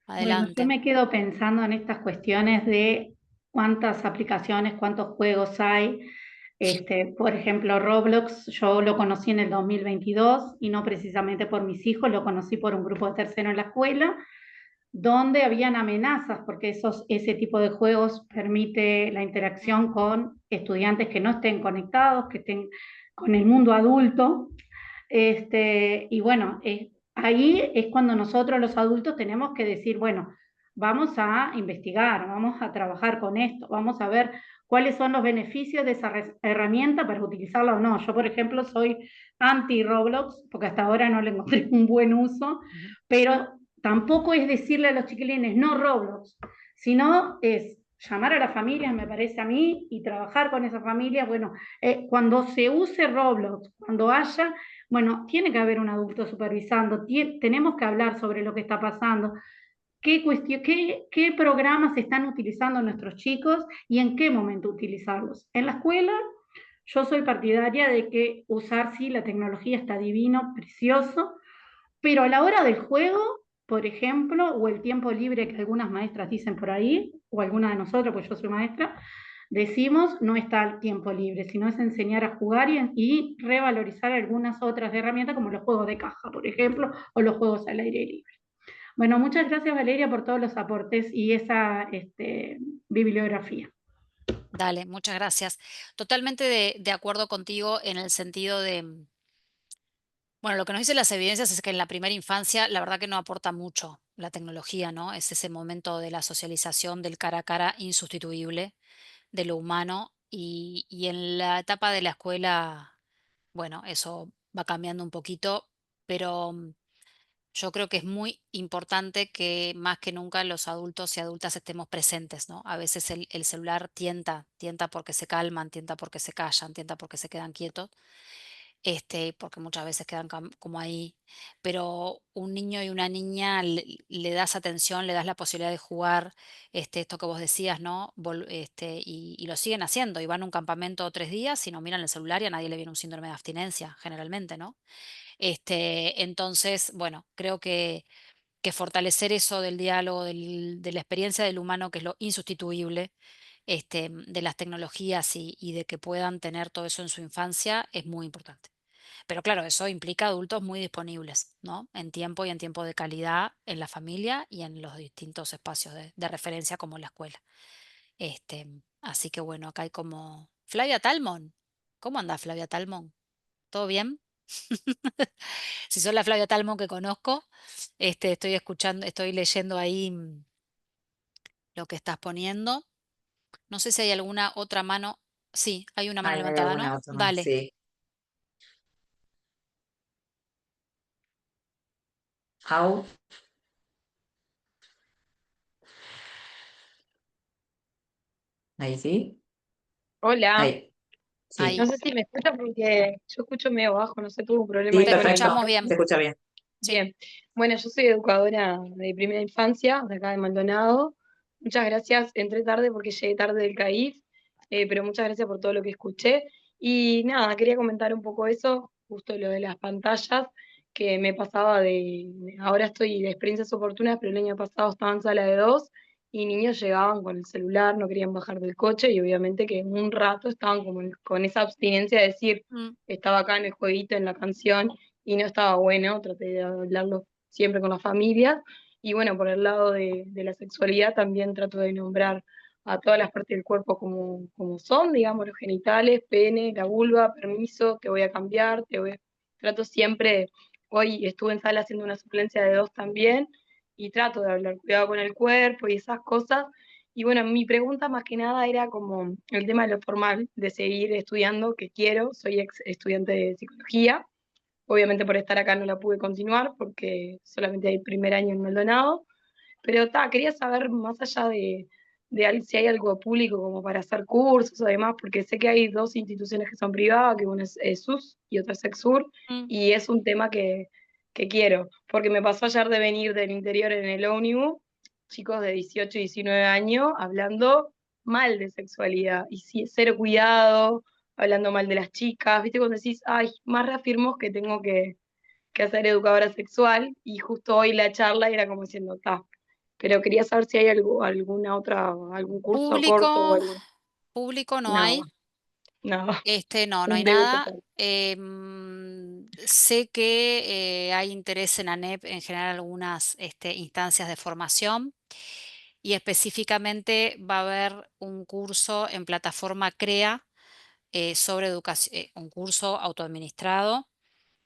Bueno, yo adelante. me quedo pensando en estas cuestiones de cuántas aplicaciones, cuántos juegos hay. Por ejemplo, Roblox, yo lo conocí en el 2022 y no precisamente por mis hijos, lo conocí por un grupo de tercero en la escuela, donde habían amenazas, porque ese tipo de juegos permite la interacción con estudiantes que no estén conectados, que estén con el mundo adulto. Y bueno, ahí es cuando nosotros los adultos tenemos que decir, bueno, vamos a investigar, vamos a trabajar con esto, vamos a ver cuáles son los beneficios de esa herramienta para utilizarla o no. Yo, por ejemplo, soy anti-Roblox, porque hasta ahora no le encontré un buen uso, Ujú. pero tampoco es decirle a los chiquilines no Roblox, sino es llamar a las familias, me parece a mí, y trabajar con esas familias. Bueno, cuando se use Roblox, cuando haya, bueno, tiene que haber un adulto supervisando, tenemos que hablar sobre lo que está pasando, qué programas están utilizando nuestros chicos y en qué momento utilizarlos. En la escuela, yo soy partidaria de que usar, sí, la tecnología está divino, precioso, pero a la hora del juego, por ejemplo, o el tiempo libre que algunas maestras dicen por ahí, o alguna de nosotros, pues yo soy maestra, decimos no está el tiempo libre, sino es enseñar a jugar y revalorizar algunas otras herramientas como los juegos de caja, por ejemplo, o los juegos al aire libre. Bueno, muchas gracias Valeria por todos los aportes y esa bibliografía. Dale, muchas gracias. Totalmente de acuerdo contigo en el sentido de, bueno, lo que nos dicen las evidencias es que en la primera infancia la verdad que no aporta mucho la tecnología, ¿no? Es ese momento de la socialización del cara a cara insustituible de lo humano y en la etapa de la escuela, bueno, eso va cambiando un poquito, pero yo creo que es muy importante que más que nunca los adultos y adultas estemos presentes, ¿no? A veces el celular tienta porque se calman, tienta porque se callan, tienta porque se quedan quietos, porque muchas veces quedan como ahí. Pero un niño y una niña le das atención, le das la posibilidad de jugar, esto que vos decías, ¿no? Y lo siguen haciendo, y van a un campamento 3 días y no miran el celular y a nadie le viene un síndrome de abstinencia, generalmente, ¿no? Entonces, bueno, creo que fortalecer eso del diálogo, de la experiencia del humano, que es lo insustituible, de las tecnologías y de que puedan tener todo eso en su infancia, es muy importante. Pero claro, eso implica adultos muy disponibles, ¿no? En tiempo y en tiempo de calidad en la familia y en los distintos espacios de referencia como la escuela. Así que bueno, acá hay como Flavia Talmon. ¿Cómo anda Flavia Talmon? ¿Todo bien? Si sos la Flavia Talmo que conozco, estoy leyendo ahí lo que estás poniendo. No sé si hay alguna otra mano. Sí, hay una mano Ahí hay levantada, alguna ¿no? otra más, Dale. sí. How, ahí sí, Hola, ahí, no sí. Ahí. sé si me escucha porque yo escucho medio bajo, no sé, tuve un problema Sí, ahí Te con el perfecto, escuchamos micrófono. se bien. escucha bien. Sí. Bien, bueno, yo soy educadora de primera infancia, de acá de Maldonado. Muchas gracias, entré tarde porque llegué tarde del CAIF, pero muchas gracias por todo lo que escuché. Y nada, quería comentar un poco eso, justo lo de las pantallas, que me pasaba ahora estoy de experiencias oportunas, pero el año pasado estaba en sala de dos y niños llegaban con el celular, no querían bajar del coche y obviamente que en un rato estaban como con esa abstinencia de decir, Mm. estaba acá en el jueguito, en la canción y no estaba bueno, traté de hablarlo siempre con las familias. Y bueno, por el lado de la sexualidad también trato de nombrar a todas las partes del cuerpo como son, digamos, los genitales, pene, la vulva, permiso, te voy a cambiar, trato siempre, hoy estuve en sala haciendo una suplencia de dos también, y trato de hablar cuidado con el cuerpo y esas cosas. Y bueno, mi pregunta más que nada era como el tema de lo formal, de seguir estudiando, que quiero, soy ex estudiante de psicología. Obviamente por estar acá no la pude continuar porque solamente hay primer año en Maldonado, pero quería saber más allá si hay algo público como para hacer cursos o demás, porque sé que hay dos instituciones que son privadas, que una es SUS y otra es Exur, Mm. y es un tema que quiero, porque me pasó ayer de venir del interior en el ómnibus, chicos de 18 y 19 años hablando mal de sexualidad y cero cuidado, hablando mal de las chicas, ¿viste? Cuando decís, ay, más reafirmo que tengo que ser educadora sexual, y justo hoy la charla era como diciendo, pero quería saber si hay algún curso corto o Público, algo. público no Nada, hay. nada, No hay un debe nada. total. Sé que hay interés en ANEP en generar algunas instancias de formación y específicamente va a haber un curso en plataforma CREA sobre educación, un curso autoadministrado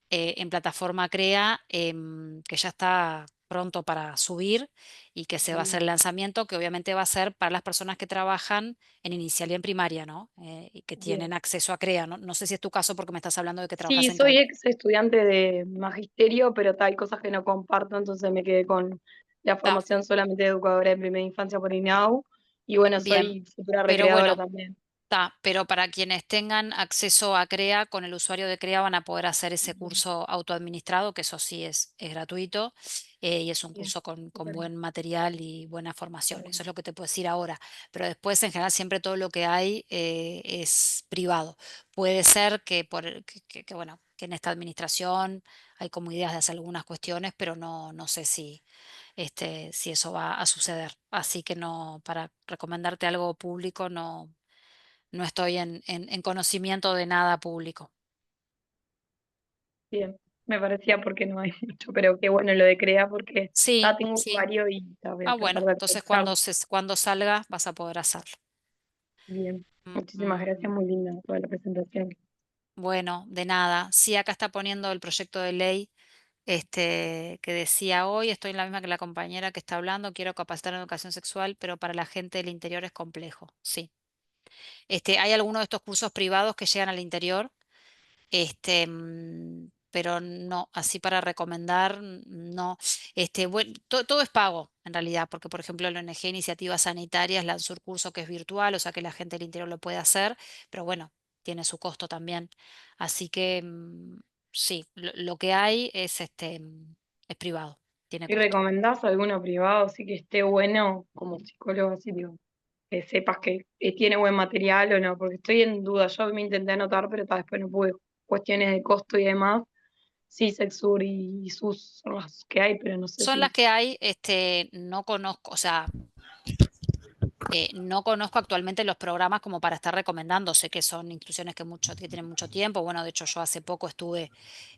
en plataforma CREA, que ya está pronto para subir y que se va a hacer el lanzamiento, que obviamente va a ser para las personas que trabajan en inicial y en primaria, ¿no? Y que Bien. tienen acceso a CREA, ¿no? No sé si es tu caso porque me estás hablando de que trabajas Sí, en soy CREA. ex estudiante de magisterio, pero hay cosas que no comparto, entonces me quedé con la Está formación solamente de educadora de primera infancia por INAU. Y bueno, bien, soy futura pero recreadora bueno. también. Pero para quienes tengan acceso a CREA, con el usuario de CREA van a poder hacer ese Bien, curso autoadministrado, que eso sí es gratuito, y es un bien, curso con súper, buen material y buena está formación. Eso bueno. es lo que te puedo decir ahora. Pero después, en general, siempre todo lo que hay es privado. Puede ser que, bueno, que en esta administración hay como ideas de hacer algunas cuestiones, pero no sé si eso va a suceder. Así que no, para recomendarte algo público, no estoy en conocimiento de nada público. Bien, me parecía porque no hay mucho, pero qué bueno lo de CREA porque Sí, tengo sí. usuario y voy a tratar Bueno, de entonces actualizarlo. cuando salga vas a poder hacerlo. Bien, Mm, muchísimas gracias, mm. muy linda toda la presentación. Bueno, de nada. Sí, acá está poniendo el proyecto de ley que decía hoy, estoy en la misma que la compañera que está hablando, quiero capacitar en educación sexual, pero para la gente del interior es complejo. Sí. Hay algunos de estos cursos privados que llegan al interior. Pero no, así para recomendar, no. Bueno, todo es pago en realidad, porque por ejemplo la ONG Iniciativas Sanitarias lanzó un curso que es virtual, o sea que la gente del interior lo puede hacer, pero bueno, tiene su costo también. Así que sí, lo que hay es privado, tiene ¿Y costo. recomendás alguno privado, sí que esté bueno como psicólogo, así digo, que sepas que tiene buen material o no? Porque estoy en duda, yo me intenté anotar, pero después no pude, cuestiones de costo y demás. Sí, Sexur y SUS son las que hay, pero no sé Son las si... que hay, no conozco, o sea, no conozco actualmente los programas como para estar recomendando. Sé que son instituciones que tienen mucho tiempo. Bueno, de hecho, yo hace poco estuve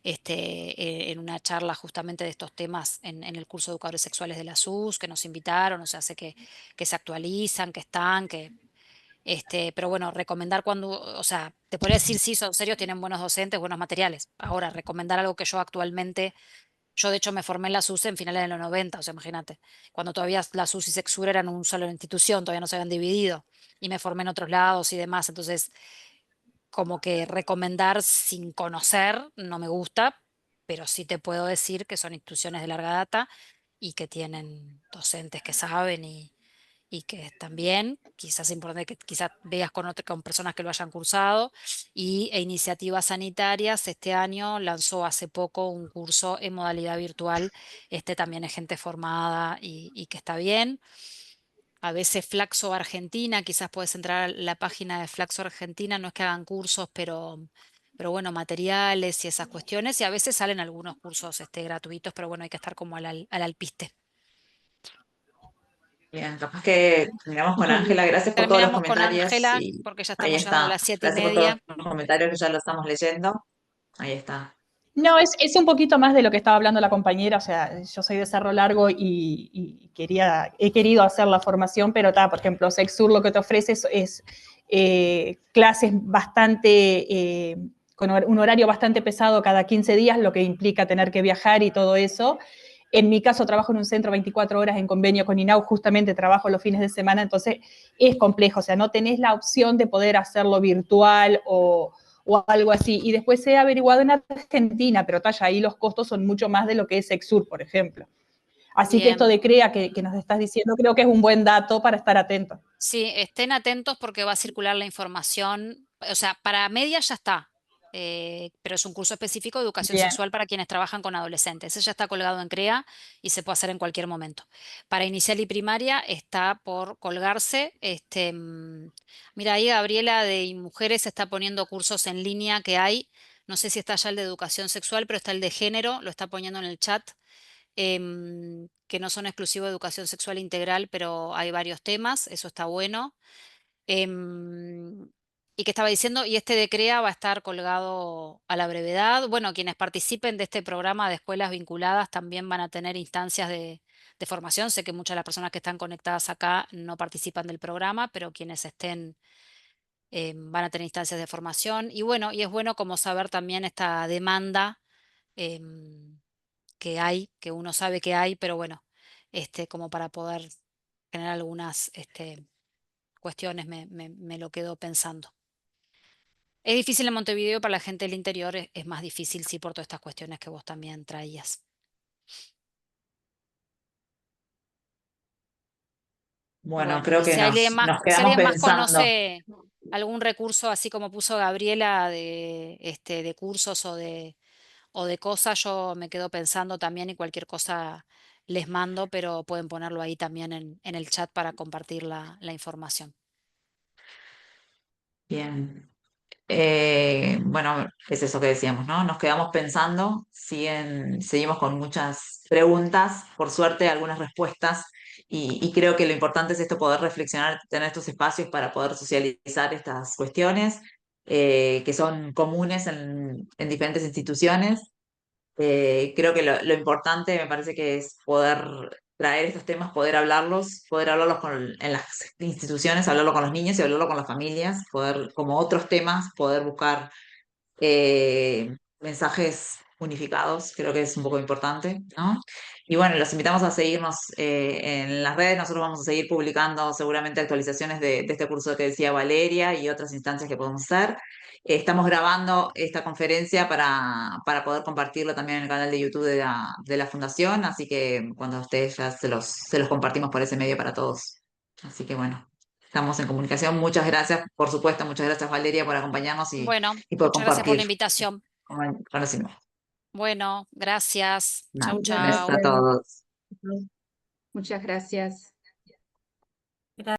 en una charla justamente de estos temas en el curso de educadores sexuales de la SUS, que nos invitaron. O sea, sé que se actualizan, que están, Pero bueno, recomendar cuando, o sea, te podría decir sí, son serios, tienen buenos docentes, buenos materiales. Ahora, recomendar algo que yo actualmente, yo de hecho me formé en la SUSE en finales de los 90, o sea, imagínate, cuando todavía la SUSE y Sexur eran una sola institución, todavía no se habían dividido, y me formé en otros lados y demás, entonces como que recomendar sin conocer no me gusta, pero sí te puedo decir que son instituciones de larga data y que tienen docentes que saben y que están bien. Quizás es importante que quizás veas con personas que lo hayan cursado. E Iniciativas Sanitarias este año lanzó hace poco un curso en modalidad virtual. También es gente formada y que está bien. A veces Flaxo Argentina, quizás puedes entrar a la página de Flaxo Argentina, no es que hagan cursos, pero bueno, materiales y esas cuestiones, y a veces salen algunos cursos gratuitos, pero bueno, hay que estar como al alpiste. Bien, capaz que terminamos con Ángela. Gracias por todos los Terminamos con comentarios Ángela, y porque ya ahí estamos llegando a está. las 7:30. Gracias por todos los comentarios que ya los estamos leyendo. Ahí está. No, es un poquito más de lo que estaba hablando la compañera, o sea, yo soy de Cerro Largo y he querido hacer la formación, pero por ejemplo, Sexur lo que te ofrece es clases bastante, con un horario bastante pesado cada 15 días, lo que implica tener que viajar y todo eso. En mi caso trabajo en un centro 24 horas en convenio con INAU, justamente trabajo los fines de semana, entonces es complejo, o sea, no tenés la opción de poder hacerlo virtual o algo así. Y después he averiguado en Argentina, pero ya ahí los costos son mucho más de lo que es Sexur, por ejemplo. Así que esto de CREA que nos estás diciendo, creo que es un buen dato para estar atentos. Sí, estén atentos porque va a circular la información, o sea, para media ya está, pero es un curso específico de educación Bien. sexual para quienes trabajan con adolescentes. Ese ya está colgado en CREA y se puede hacer en cualquier momento. Para inicial y primaria está por colgarse. Mira, ahí Gabriela de Mujeres está poniendo cursos en línea que hay. No sé si está ya el de educación sexual, pero está el de género, lo está poniendo en el chat. Que no son exclusivos de educación sexual integral, pero hay varios temas, eso está bueno. Y que estaba diciendo, y de CREA va a estar colgado a la brevedad. Bueno, quienes participen de este programa de escuelas vinculadas también van a tener instancias de formación. Sé que muchas de las personas que están conectadas acá no participan del programa, pero quienes estén van a tener instancias de formación. Y bueno, y es bueno como saber también esta demanda que hay, que uno sabe que hay, pero bueno, como para poder generar algunas cuestiones, me lo quedo pensando. Es difícil en Montevideo, para la gente del interior es más difícil, sí, por todas estas cuestiones que vos también traías. Bueno, Bueno, creo y que si alguien más, nos si quedamos alguien más pensando. conoce algún recurso, así como puso Gabriela, de cursos o de cosas, yo me quedo pensando también y cualquier cosa les mando, pero pueden ponerlo ahí también en el chat para compartir la información. Bien. Bueno, es eso que decíamos, ¿no? Nos quedamos pensando, seguimos con muchas preguntas, por suerte algunas respuestas, y creo que lo importante es esto, poder reflexionar, tener estos espacios para poder socializar estas cuestiones que son comunes en diferentes instituciones. Creo que lo importante me parece que es poder traer estos temas, poder hablarlos en las instituciones, hablarlo con los niños y hablarlo con las familias, poder, como otros temas, poder buscar mensajes unificados, creo que es un poco importante, ¿no? Y bueno, los invitamos a seguirnos en las redes, nosotros vamos a seguir publicando seguramente actualizaciones de este curso que decía Valeria y otras instancias que podemos hacer. Estamos grabando esta conferencia para poder compartirlo también en el canal de YouTube de la Fundación, así que cuando esté ya se los compartimos por ese medio para todos. Así que bueno, estamos en comunicación. Muchas gracias, por supuesto, muchas gracias Valeria por acompañarnos Bueno, y por muchas gracias por la compartir invitación. conocimiento. Bueno, gracias. Chau, Nada, Muchas gracias a chau. gracias. todos. Muchas gracias.